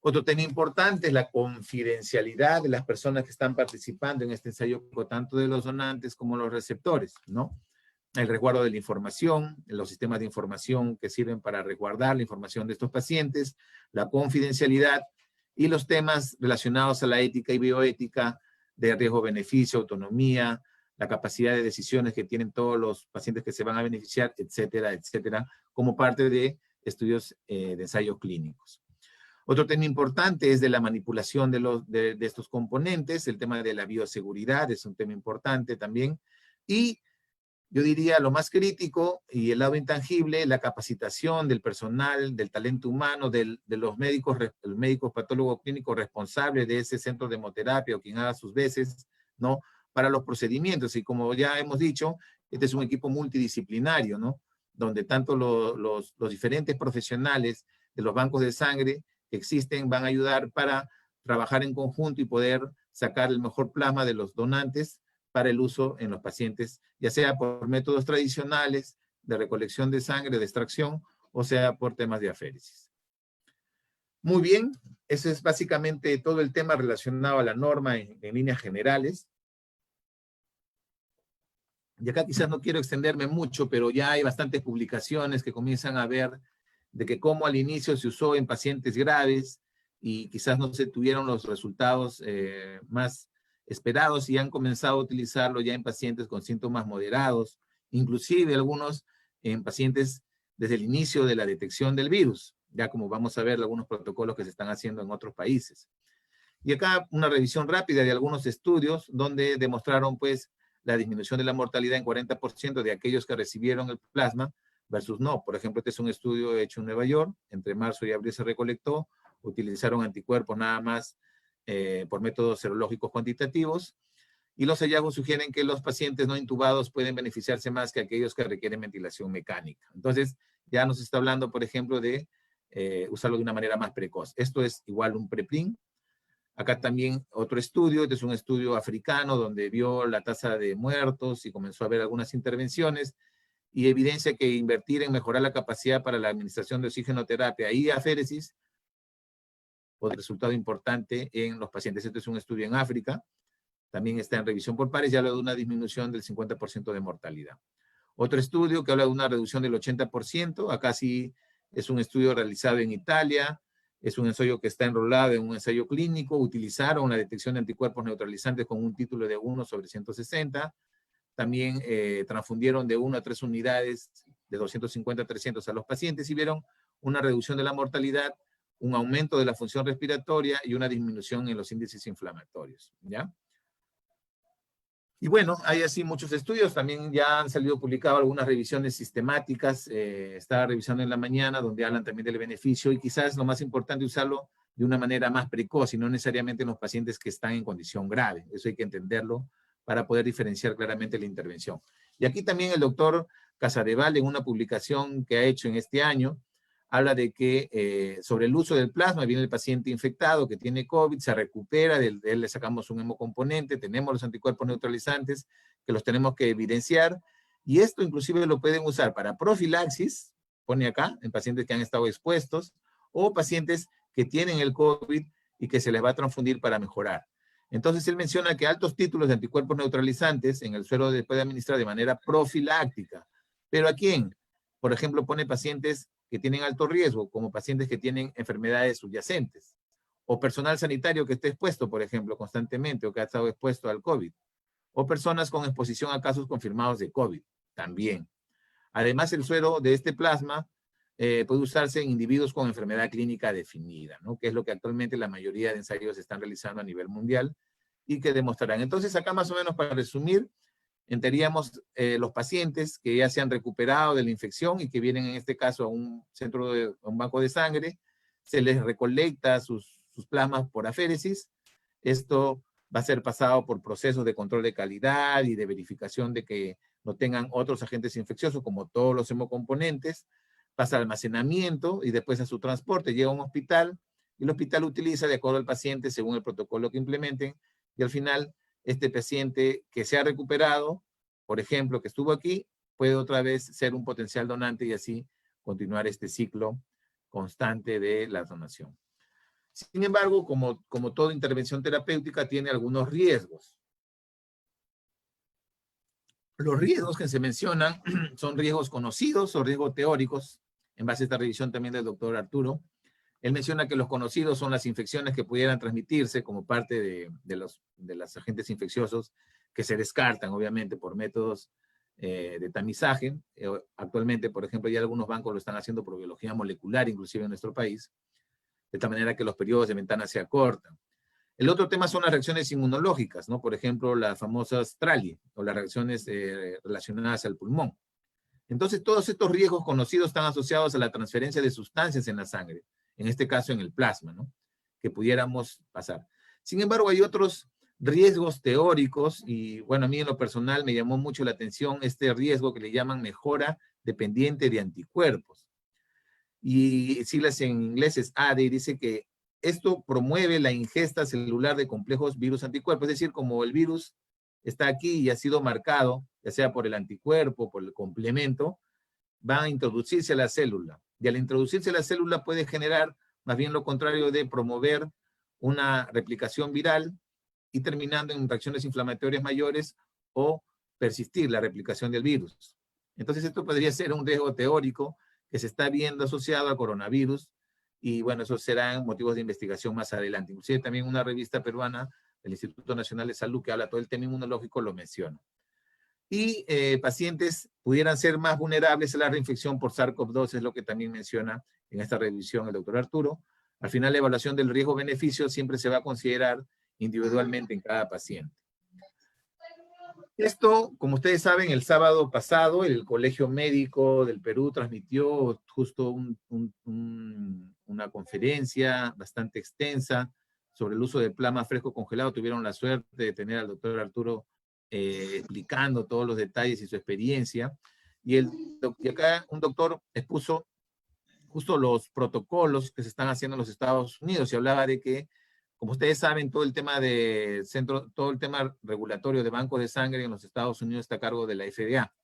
Otro tema importante es la confidencialidad de las personas que están participando en este ensayo, tanto de los donantes como los receptores, ¿no? El resguardo de la información, los sistemas de información que sirven para resguardar la información de estos pacientes, la confidencialidad y los temas relacionados a la ética y bioética de riesgo-beneficio, autonomía, la capacidad de decisiones que tienen todos los pacientes que se van a beneficiar, etcétera, etcétera, como parte de estudios de ensayos clínicos. Otro tema importante es de la manipulación de estos componentes, el tema de la bioseguridad es un tema importante también, y yo diría lo más crítico y el lado intangible, la capacitación del personal, del talento humano, de los médicos, el médico patólogo clínico responsable de ese centro de hemoterapia o quien haga sus veces, ¿no? Para los procedimientos. Y como ya hemos dicho, este es un equipo multidisciplinario, ¿no? Donde tanto los diferentes profesionales de los bancos de sangre que existen van a ayudar para trabajar en conjunto y poder sacar el mejor plasma de los donantes para el uso en los pacientes, ya sea por métodos tradicionales de recolección de sangre, de extracción, o sea por temas de aféresis. Muy bien, ese es básicamente todo el tema relacionado a la norma en líneas generales. Y acá quizás no quiero extenderme mucho, pero ya hay bastantes publicaciones que comienzan a ver de que cómo al inicio se usó en pacientes graves y quizás no se tuvieron los resultados más esperados y han comenzado a utilizarlo ya en pacientes con síntomas moderados, inclusive algunos en pacientes desde el inicio de la detección del virus, ya como vamos a ver algunos protocolos que se están haciendo en otros países. Y acá una revisión rápida de algunos estudios donde demostraron pues la disminución de la mortalidad en 40% de aquellos que recibieron el plasma versus no. Por ejemplo, este es un estudio hecho en Nueva York, entre marzo y abril se recolectó, utilizaron anticuerpos nada más por métodos serológicos cuantitativos, y los hallazgos sugieren que los pacientes no intubados pueden beneficiarse más que aquellos que requieren ventilación mecánica. Entonces, ya nos está hablando, por ejemplo, de usarlo de una manera más precoz. Esto es igual un preprint. Acá también otro estudio, este es un estudio africano donde vio la tasa de muertos y comenzó a ver algunas intervenciones y evidencia que invertir en mejorar la capacidad para la administración de oxigenoterapia y aféresis o de resultado importante en los pacientes. Este es un estudio en África, también está en revisión por pares y habla de una disminución del 50% de mortalidad. Otro estudio que habla de una reducción del 80%, acá sí es un estudio realizado en Italia, es un ensayo que está enrolado en un ensayo clínico, utilizaron la detección de anticuerpos neutralizantes con un título de 1/160, también transfundieron de 1 a 3 unidades de 250 a 300 a los pacientes y vieron una reducción de la mortalidad, un aumento de la función respiratoria y una disminución en los índices inflamatorios, ¿ya? Y bueno, hay así muchos estudios, también ya han salido publicadas algunas revisiones sistemáticas, estaba revisando en la mañana, donde hablan también del beneficio, y quizás lo más importante usarlo de una manera más precoz, y no necesariamente en los pacientes que están en condición grave, eso hay que entenderlo para poder diferenciar claramente la intervención. Y aquí también el doctor Casadeval, en una publicación que ha hecho en este año, habla de que sobre el uso del plasma, viene el paciente infectado que tiene COVID, se recupera, de él le sacamos un hemocomponente, tenemos los anticuerpos neutralizantes que los tenemos que evidenciar, y esto inclusive lo pueden usar para profilaxis, pone acá, en pacientes que han estado expuestos, o pacientes que tienen el COVID y que se les va a transfundir para mejorar. Entonces él menciona que altos títulos de anticuerpos neutralizantes en el suero se puede administrar de manera profiláctica. ¿Pero a quién? Por ejemplo, pone pacientes que tienen alto riesgo, como pacientes que tienen enfermedades subyacentes, o personal sanitario que esté expuesto, por ejemplo, constantemente, o que ha estado expuesto al COVID, o personas con exposición a casos confirmados de COVID, también. Además, el suero de este plasma puede usarse en individuos con enfermedad clínica definida, ¿no? Que es lo que actualmente la mayoría de ensayos están realizando a nivel mundial y que demostrarán. Entonces, acá más o menos para resumir, entraríamos los pacientes que ya se han recuperado de la infección y que vienen en este caso a un centro, a un banco de sangre, se les recolecta sus plasmas por aféresis, esto va a ser pasado por procesos de control de calidad y de verificación de que no tengan otros agentes infecciosos, como todos los hemocomponentes, pasa al almacenamiento y después a su transporte, llega a un hospital, y el hospital utiliza de acuerdo al paciente según el protocolo que implementen, y al final este paciente que se ha recuperado, por ejemplo, que estuvo aquí, puede otra vez ser un potencial donante y así continuar este ciclo constante de la donación. Sin embargo, como toda intervención terapéutica, tiene algunos riesgos. Los riesgos que se mencionan son riesgos conocidos o riesgos teóricos, en base a esta revisión también del doctor Arturo. Él menciona que los conocidos son las infecciones que pudieran transmitirse como parte de los agentes infecciosos que se descartan, obviamente, por métodos de tamizaje. Actualmente, por ejemplo, ya algunos bancos lo están haciendo por biología molecular, inclusive en nuestro país, de tal manera que los periodos de ventana se acortan. El otro tema son las reacciones inmunológicas, ¿no? Por ejemplo, las famosas TRALI, o las reacciones relacionadas al pulmón. Entonces, todos estos riesgos conocidos están asociados a la transferencia de sustancias en la sangre, en este caso en el plasma, ¿no? Que pudiéramos pasar. Sin embargo, hay otros riesgos teóricos, y bueno, a mí en lo personal me llamó mucho la atención este riesgo que le llaman mejora dependiente de anticuerpos. Y siglas en inglés es ADE, y dice que esto promueve la ingesta celular de complejos virus anticuerpos, es decir, como el virus está aquí y ha sido marcado, ya sea por el anticuerpo, por el complemento, va a introducirse a la célula. Y al introducirse a la célula puede generar más bien lo contrario de promover una replicación viral y terminando en reacciones inflamatorias mayores o persistir la replicación del virus. Entonces esto podría ser un riesgo teórico que se está viendo asociado al coronavirus y bueno, esos serán motivos de investigación más adelante. Inclusive también una revista peruana del Instituto Nacional de Salud que habla todo el tema inmunológico lo menciona. Y pacientes pudieran ser más vulnerables a la reinfección por SARS-CoV-2, es lo que también menciona en esta revisión el doctor Arturo. Al final, la evaluación del riesgo-beneficio siempre se va a considerar individualmente en cada paciente. Esto, como ustedes saben, el sábado pasado el Colegio Médico del Perú transmitió justo una conferencia bastante extensa sobre el uso de plasma fresco congelado. Tuvieron la suerte de tener al doctor Arturo explicando todos los detalles y su experiencia. Y acá un doctor expuso justo los protocolos que se están haciendo en los Estados Unidos y hablaba de que, como ustedes saben, todo el tema regulatorio de bancos de sangre en los Estados Unidos está a cargo de la FDA.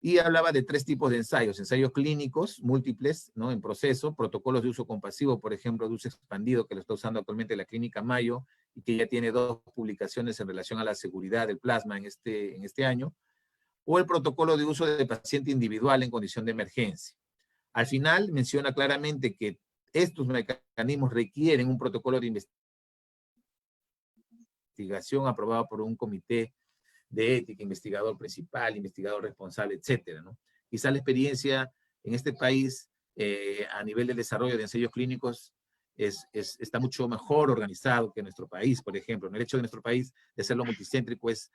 Y hablaba de 3 tipos de ensayos clínicos múltiples, ¿no? En proceso, protocolos de uso compasivo, por ejemplo, de uso expandido, que lo está usando actualmente la Clínica Mayo, y que ya tiene 2 publicaciones en relación a la seguridad del plasma en este año, o el protocolo de uso de paciente individual en condición de emergencia. Al final menciona claramente que estos mecanismos requieren un protocolo de investigación aprobado por un comité de ética, investigador principal, investigador responsable, etcétera, ¿no? Quizá la experiencia en este país a nivel del desarrollo de ensayos clínicos está mucho mejor organizado que en nuestro país, por ejemplo. El hecho de nuestro país de hacerlo multicéntrico es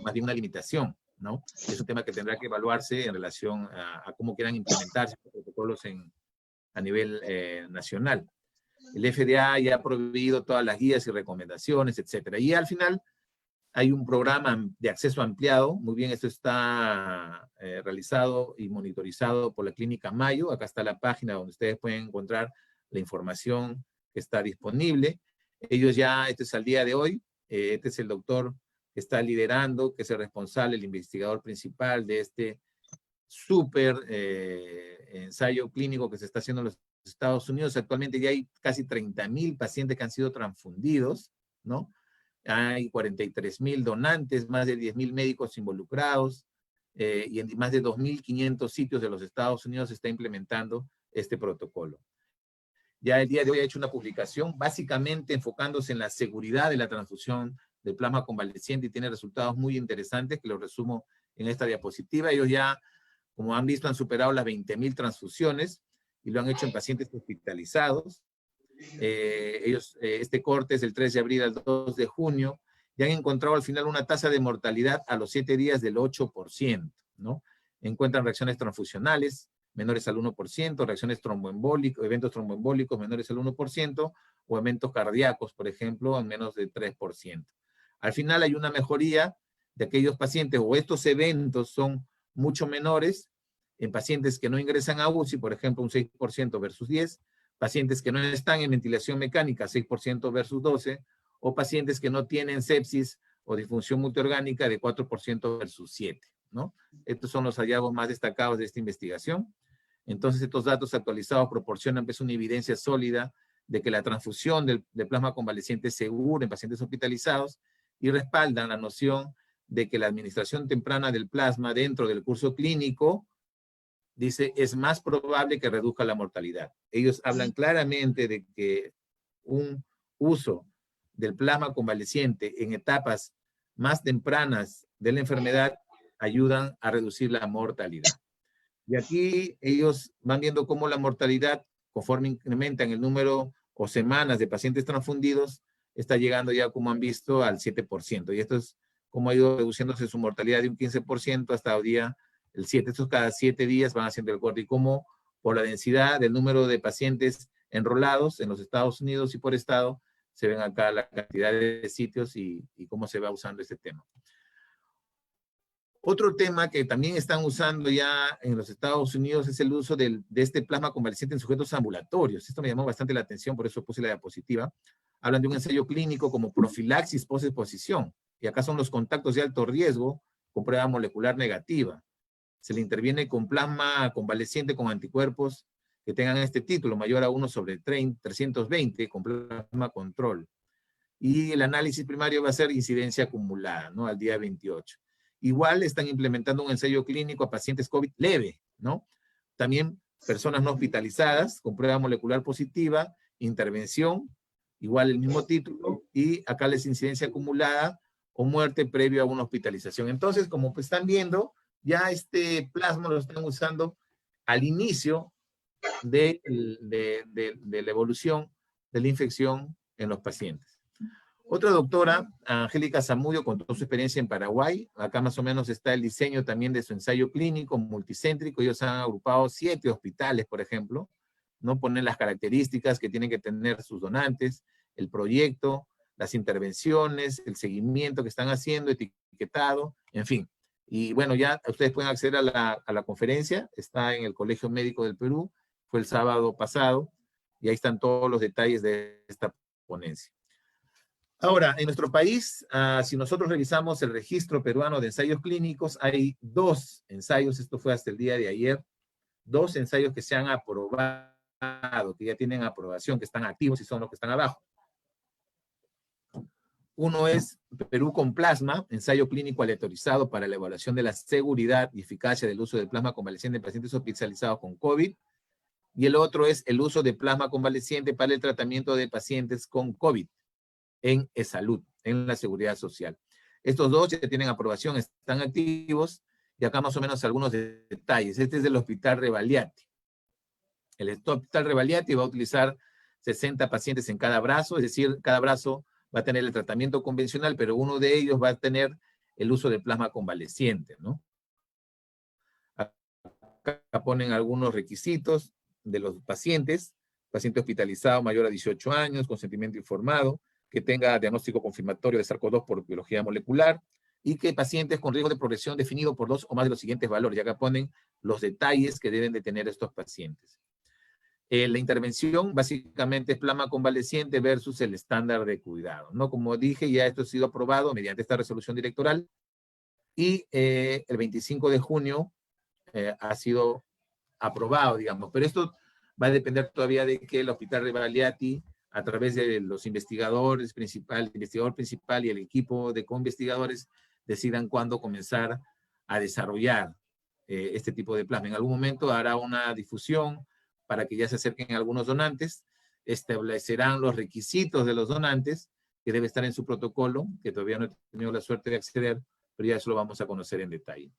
más bien una limitación, ¿no? Es un tema que tendrá que evaluarse en relación a cómo quieran implementarse los protocolos a nivel nacional. El FDA ya ha prohibido todas las guías y recomendaciones, etcétera. Y al final hay un programa de acceso ampliado. Muy bien, esto está realizado y monitorizado por la Clínica Mayo. Acá está la página donde ustedes pueden encontrar la información que está disponible. Ellos ya, este es al día de hoy, este es el doctor que está liderando, que es el responsable, el investigador principal de este súper ensayo clínico que se está haciendo en los Estados Unidos. Actualmente ya hay casi 30,000 pacientes que han sido transfundidos, ¿no? Hay 43,000 donantes, más de 10,000 médicos involucrados, y en más de 2,500 sitios de los Estados Unidos se está implementando este protocolo. Ya el día de hoy ha hecho una publicación básicamente enfocándose en la seguridad de la transfusión del plasma convaleciente y tiene resultados muy interesantes que los resumo en esta diapositiva. Ellos ya, como han visto, han superado las 20,000 transfusiones y lo han hecho en pacientes hospitalizados. Este corte es del 3 de abril al 2 de junio y han encontrado al final una tasa de mortalidad a los 7 días del 8%, ¿no? Encuentran reacciones transfusionales menores al 1%, reacciones tromboembólicas, eventos tromboembólicos menores al 1%, o eventos cardíacos, por ejemplo, en menos de 3%. Al final hay una mejoría de aquellos pacientes, o estos eventos son mucho menores en pacientes que no ingresan a UCI, por ejemplo, un 6% versus 10%, pacientes que no están en ventilación mecánica, 6% versus 12%, o pacientes que no tienen sepsis o disfunción multiorgánica de 4% versus 7%, ¿no? Estos son los hallazgos más destacados de esta investigación. Entonces, estos datos actualizados proporcionan pues, una evidencia sólida de que la transfusión de plasma convaleciente es segura en pacientes hospitalizados y respaldan la noción de que la administración temprana del plasma dentro del curso clínico, dice, es más probable que reduzca la mortalidad. Ellos hablan claramente de que un uso del plasma convaleciente en etapas más tempranas de la enfermedad ayudan a reducir la mortalidad. Y aquí ellos van viendo cómo la mortalidad, conforme incrementan el número o semanas de pacientes transfundidos, está llegando ya, como han visto, al 7%. Y esto es como ha ido reduciéndose su mortalidad de un 15% hasta hoy día el 7%. Estos cada 7 días van haciendo el corte. Y cómo por la densidad del número de pacientes enrolados en los Estados Unidos y por estado, se ven acá la cantidad de sitios y cómo se va usando este tema. Otro tema que también están usando ya en los Estados Unidos es el uso de este plasma convaleciente en sujetos ambulatorios. Esto me llamó bastante la atención, por eso puse la diapositiva. Hablan de un ensayo clínico como profilaxis post-exposición. Y acá son los contactos de alto riesgo con prueba molecular negativa. Se le interviene con plasma convaleciente con anticuerpos que tengan este título, mayor a 1/320, con plasma control. Y el análisis primario va a ser incidencia acumulada, ¿no? Al día 28. Igual están implementando un ensayo clínico a pacientes COVID leve, ¿no? También personas no hospitalizadas con prueba molecular positiva, intervención, igual el mismo título, y acá la incidencia acumulada o muerte previo a una hospitalización. Entonces, como pues están viendo, ya este plasma lo están usando al inicio de la evolución de la infección en los pacientes. Otra doctora, Angélica Zamudio, contó su experiencia en Paraguay. Acá más o menos está el diseño también de su ensayo clínico multicéntrico. Ellos han agrupado 7 hospitales, por ejemplo, ¿no? Ponen las características que tienen que tener sus donantes, el proyecto, las intervenciones, el seguimiento que están haciendo, etiquetado, en fin. Y bueno, ya ustedes pueden acceder a la conferencia, está en el Colegio Médico del Perú, fue el sábado pasado, y ahí están todos los detalles de esta ponencia. Ahora, en nuestro país, si nosotros revisamos el registro peruano de ensayos clínicos, hay 2 ensayos, esto fue hasta el día de ayer, 2 ensayos que se han aprobado, que ya tienen aprobación, que están activos y son los que están abajo. Uno es Perú con plasma, ensayo clínico aleatorizado para la evaluación de la seguridad y eficacia del uso del plasma convaleciente en pacientes hospitalizados con COVID. Y el otro es el uso de plasma convaleciente para el tratamiento de pacientes con COVID en eSalud, en la seguridad social. Estos 2 ya tienen aprobación, están activos, y acá más o menos algunos detalles. Este es del Hospital Rebagliati. El Hospital Rebagliati va a utilizar 60 pacientes en cada brazo, es decir, cada brazo va a tener el tratamiento convencional, pero uno de ellos va a tener el uso de plasma convaleciente, ¿no? Acá ponen algunos requisitos de los pacientes: paciente hospitalizado mayor a 18 años, consentimiento informado, que tenga diagnóstico confirmatorio de SARS-CoV-2 por biología molecular, y que pacientes con riesgo de progresión definido por 2 o más de los siguientes valores. Y acá ponen los detalles que deben de tener estos pacientes. La intervención básicamente es plasma convaleciente versus el estándar de cuidado, ¿no? Como dije, ya esto ha sido aprobado mediante esta resolución directoral, y el 25 de junio ha sido aprobado, digamos. Pero esto va a depender todavía de que el Hospital Rebagliati, a través de los investigadores principales, el investigador principal y el equipo de co-investigadores, decidan cuándo comenzar a desarrollar este tipo de plasma. En algún momento hará una difusión para que ya se acerquen algunos donantes, establecerán los requisitos de los donantes, que debe estar en su protocolo, que todavía no he tenido la suerte de acceder, pero ya eso lo vamos a conocer en detalle.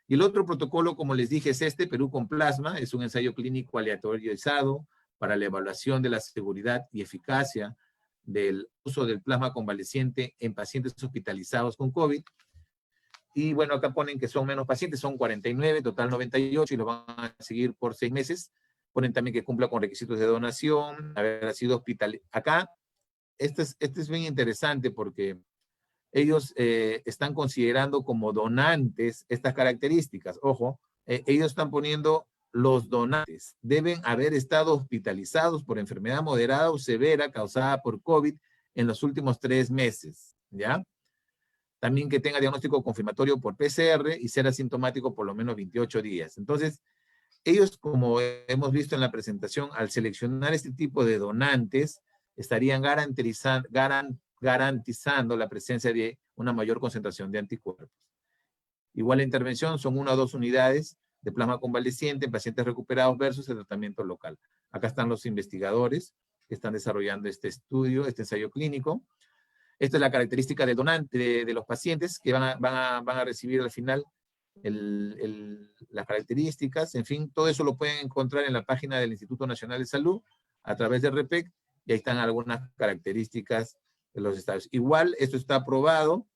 Y el otro protocolo, como les dije, es Perú con plasma. Es un ensayo clínico aleatorizado para la evaluación de la seguridad y eficacia del uso del plasma convaleciente en pacientes hospitalizados con COVID. Y bueno, acá ponen que son menos pacientes, son 49, total 98, y los van a seguir por 6 meses. Ponen también que cumpla con requisitos de donación, haber sido hospitalizado. Acá, este es bien interesante porque ellos están considerando como donantes estas características. Ojo, ellos están poniendo los donantes. Deben haber estado hospitalizados por enfermedad moderada o severa causada por COVID en los últimos 3 meses, ¿ya? También que tenga diagnóstico confirmatorio por PCR y ser asintomático por lo menos 28 días. Entonces, ellos, como hemos visto en la presentación, al seleccionar este tipo de donantes, estarían garantizando la presencia de una mayor concentración de anticuerpos. Igual la intervención son 1 o 2 unidades de plasma convaleciente en pacientes recuperados versus el tratamiento local. Acá están los investigadores que están desarrollando este estudio, este ensayo clínico. Esta es la característica del donante, de los pacientes que van a recibir al final las características. En fin, todo eso lo pueden encontrar en la página del Instituto Nacional de Salud a través de REPEC, y ahí están algunas características de los estados. Igual, esto está aprobado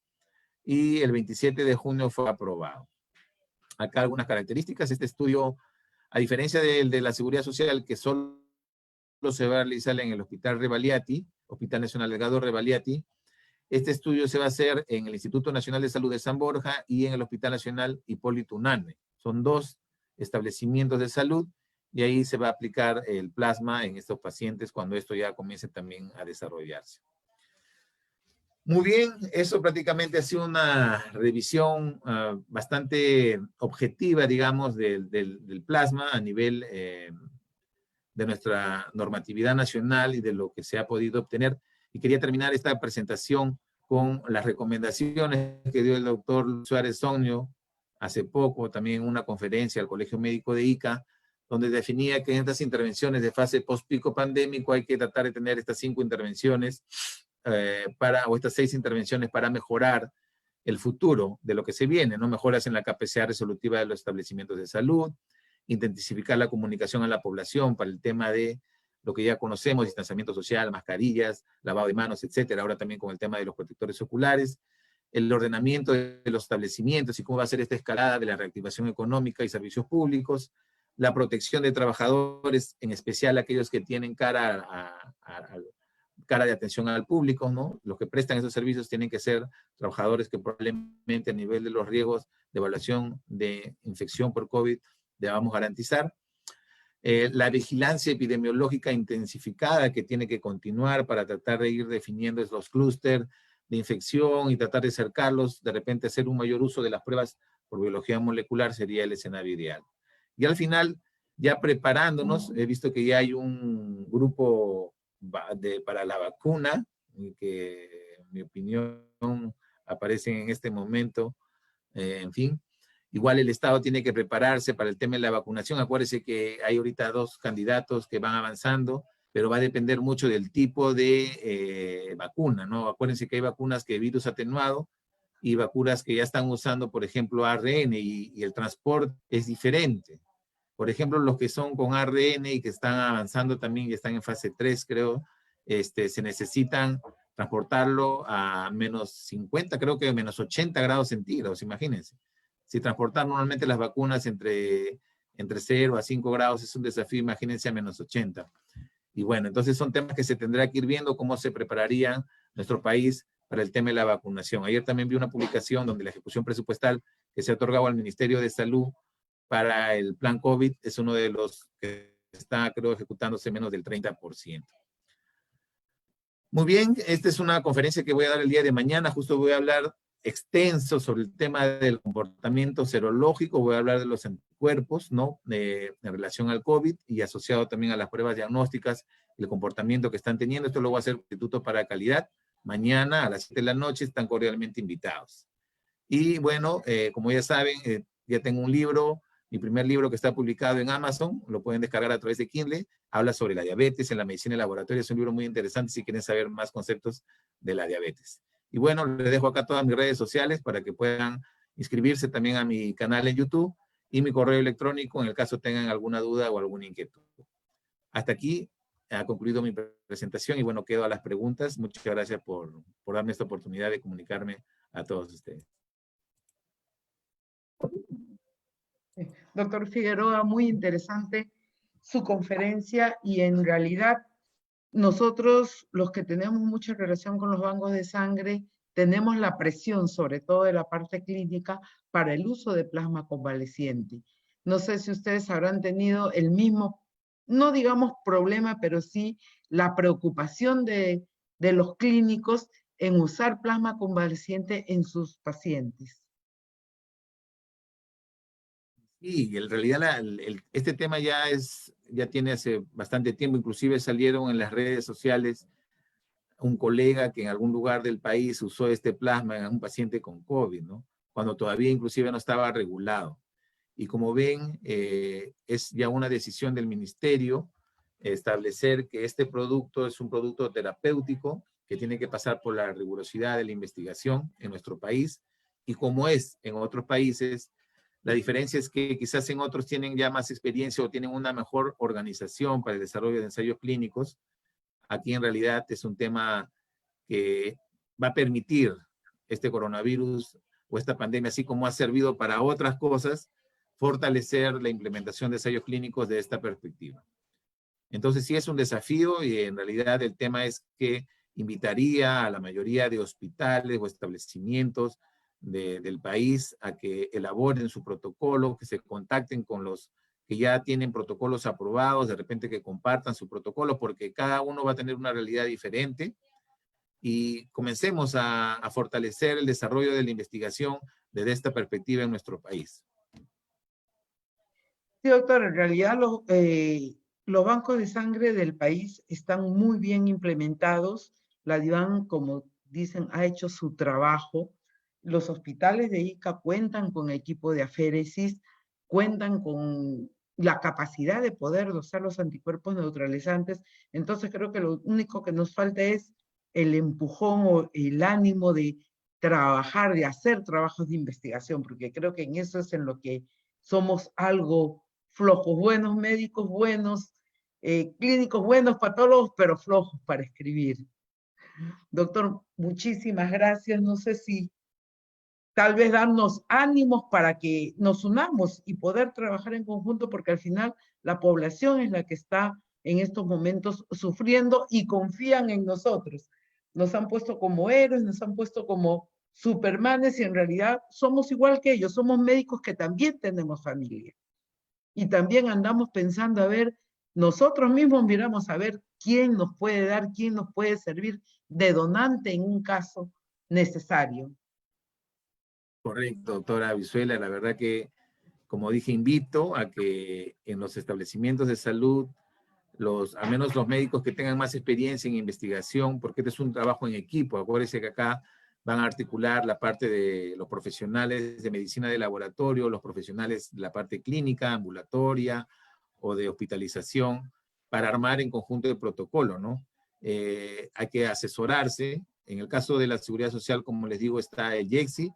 y el 27 de junio fue aprobado. Acá algunas características. Este estudio, a diferencia del de la Seguridad Social, que solo se va a realizar en el Hospital Revaliati, Hospital Nacional Delgado Revaliati, este estudio se va a hacer en el Instituto Nacional de Salud de San Borja y en el Hospital Nacional Hipólito Unanue. Son 2 establecimientos de salud y ahí se va a aplicar el plasma en estos pacientes cuando esto ya comience también a desarrollarse. Muy bien, eso prácticamente ha sido una revisión bastante objetiva, digamos, del plasma a nivel de nuestra normatividad nacional y de lo que se ha podido obtener. Y quería terminar esta presentación con las recomendaciones que dio el doctor Suárez Ognio hace poco, también en una conferencia al Colegio Médico de Ica, donde definía que en estas intervenciones de fase post-pico pandémico hay que tratar de tener estas 5 intervenciones o estas 6 intervenciones para mejorar el futuro de lo que se viene, ¿no? Mejoras en la capacidad resolutiva de los establecimientos de salud, intensificar la comunicación a la población para el tema de lo que ya conocemos, distanciamiento social, mascarillas, lavado de manos, etcétera. Ahora también con el tema de los protectores oculares, el ordenamiento de los establecimientos y cómo va a ser esta escalada de la reactivación económica y servicios públicos, la protección de trabajadores, en especial aquellos que tienen cara de atención al público, ¿no? Los que prestan esos servicios tienen que ser trabajadores que probablemente a nivel de los riesgos de evaluación de infección por COVID debamos garantizar. La vigilancia epidemiológica intensificada que tiene que continuar para tratar de ir definiendo los clústeres de infección y tratar de cercarlos, de repente hacer un mayor uso de las pruebas por biología molecular sería el escenario ideal. Y al final, ya preparándonos, he visto que ya hay un grupo para la vacuna, que en mi opinión aparecen en este momento, en fin. Igual el Estado tiene que prepararse para el tema de la vacunación. Acuérdense que hay ahorita 2 candidatos que van avanzando, pero va a depender mucho del tipo de vacuna, ¿no? Acuérdense que hay vacunas que virus atenuado y vacunas que ya están usando, por ejemplo, ARN y el transporte es diferente. Por ejemplo, los que son con ARN y que están avanzando también y están en fase 3, creo, se necesitan transportarlo a menos 50, creo que menos 80 grados centígrados, imagínense. Si transportar normalmente las vacunas entre 0 a 5 grados es un desafío, imagínense a menos 80. Y bueno, entonces son temas que se tendrá que ir viendo cómo se prepararía nuestro país para el tema de la vacunación. Ayer también vi una publicación donde la ejecución presupuestal que se ha otorgado al Ministerio de Salud para el plan COVID es uno de los que está, creo, ejecutándose menos del 30%. Muy bien, esta es una conferencia que voy a dar el día de mañana. Justo voy a hablar extenso sobre el tema del comportamiento serológico, voy a hablar de los anticuerpos, ¿no? En relación al COVID y asociado también a las pruebas diagnósticas y el comportamiento que están teniendo. Esto lo va a hacer el Instituto para Calidad. Mañana a las 7 de la noche están cordialmente invitados. Y bueno, como ya saben, ya tengo un libro, mi primer libro que está publicado en Amazon, lo pueden descargar a través de Kindle, habla sobre la diabetes en la medicina y laboratorio. Es un libro muy interesante si quieren saber más conceptos de la diabetes. Y bueno, les dejo acá todas mis redes sociales para que puedan inscribirse también a mi canal en YouTube y mi correo electrónico en el caso tengan alguna duda o alguna inquietud. Hasta aquí ha concluido mi presentación y bueno, quedo a las preguntas. Muchas gracias por darme esta oportunidad de comunicarme a todos ustedes. Doctor Figueroa, muy interesante su conferencia y en realidad nosotros, los que tenemos mucha relación con los bancos de sangre, tenemos la presión, sobre todo de la parte clínica, para el uso de plasma convaleciente. No sé si ustedes habrán tenido el mismo, no digamos problema, pero sí la preocupación de los clínicos en usar plasma convaleciente en sus pacientes. Y en realidad este tema ya tiene hace bastante tiempo, inclusive salieron en las redes sociales un colega que en algún lugar del país usó este plasma en un paciente con COVID, ¿no? Cuando todavía inclusive no estaba regulado. Y como ven, es ya una decisión del ministerio establecer que este producto es un producto terapéutico que tiene que pasar por la rigurosidad de la investigación en nuestro país. Y como es en otros países, la diferencia es que quizás en otros tienen ya más experiencia o tienen una mejor organización para el desarrollo de ensayos clínicos. Aquí en realidad es un tema que va a permitir este coronavirus o esta pandemia, así como ha servido para otras cosas, fortalecer la implementación de ensayos clínicos de esta perspectiva. Entonces sí es un desafío y en realidad el tema es que invitaría a la mayoría de hospitales o establecimientos del país a que elaboren su protocolo, que se contacten con los que ya tienen protocolos aprobados, de repente que compartan su protocolo, porque cada uno va a tener una realidad diferente y comencemos a fortalecer el desarrollo de la investigación desde esta perspectiva en nuestro país. Sí, doctor, en realidad los bancos de sangre del país están muy bien implementados. La DIVAN, como dicen, ha hecho su trabajo. Los hospitales de Ica cuentan con equipo de aféresis, cuentan con la capacidad de poder dosar los anticuerpos neutralizantes. Entonces creo que lo único que nos falta es el empujón o el ánimo de trabajar, de hacer trabajos de investigación, porque creo que en eso es en lo que somos algo flojos, buenos médicos, buenos clínicos, buenos patólogos, pero flojos para escribir. Doctor, muchísimas gracias. No sé si tal vez darnos ánimos para que nos unamos y poder trabajar en conjunto, porque al final la población es la que está en estos momentos sufriendo y confían en nosotros. Nos han puesto como héroes, nos han puesto como supermanes y en realidad somos igual que ellos, somos médicos que también tenemos familia. Y también andamos pensando, a ver, nosotros mismos miramos a ver quién nos puede dar, quién nos puede servir de donante en un caso necesario. Correcto, doctora Brizuela. La verdad que, como dije, invito a que en los establecimientos de salud, al menos los médicos que tengan más experiencia en investigación, porque este es un trabajo en equipo. Acuérdense que acá van a articular la parte de los profesionales de medicina de laboratorio, los profesionales de la parte clínica, ambulatoria o de hospitalización, para armar en conjunto el protocolo, ¿no? Hay que asesorarse. En el caso de la Seguridad Social, como les digo, está el IECSI.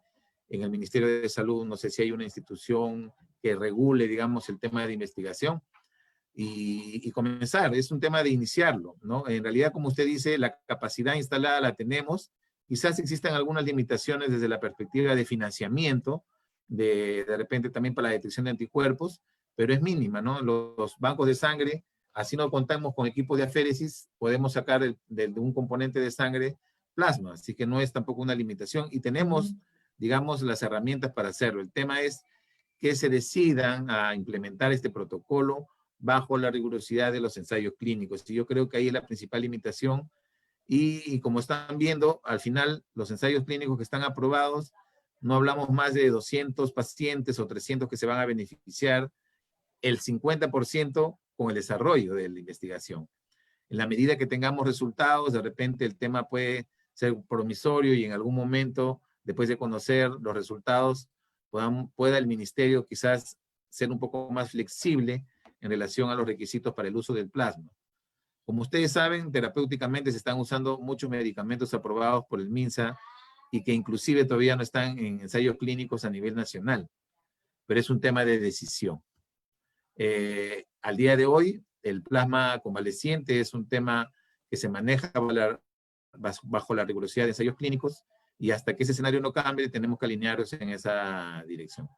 En el Ministerio de Salud, no sé si hay una institución que regule, digamos, el tema de investigación. Y comenzar, es un tema de iniciarlo, ¿no? En realidad, como usted dice, la capacidad instalada la tenemos. Quizás existan algunas limitaciones desde la perspectiva de financiamiento, de repente también para la detección de anticuerpos, pero es mínima, ¿no? Los bancos de sangre, así no contamos con equipos de aféresis, podemos sacar de un componente de sangre plasma, así que no es tampoco una limitación y tenemos, digamos, las herramientas para hacerlo. El tema es que se decidan a implementar este protocolo bajo la rigurosidad de los ensayos clínicos. Y yo creo que ahí es la principal limitación. Y como están viendo, al final los ensayos clínicos que están aprobados, no hablamos más de 200 pacientes o 300 que se van a beneficiar, el 50% con el desarrollo de la investigación. En la medida que tengamos resultados, de repente el tema puede ser promisorio y en algún momento, después de conocer los resultados, pueda el ministerio quizás ser un poco más flexible en relación a los requisitos para el uso del plasma. Como ustedes saben, terapéuticamente se están usando muchos medicamentos aprobados por el MINSA y que inclusive todavía no están en ensayos clínicos a nivel nacional, pero es un tema de decisión. Al día de hoy, el plasma convaleciente es un tema que se maneja bajo la rigurosidad de ensayos clínicos y hasta que ese escenario no cambie, tenemos que alinearnos en esa dirección.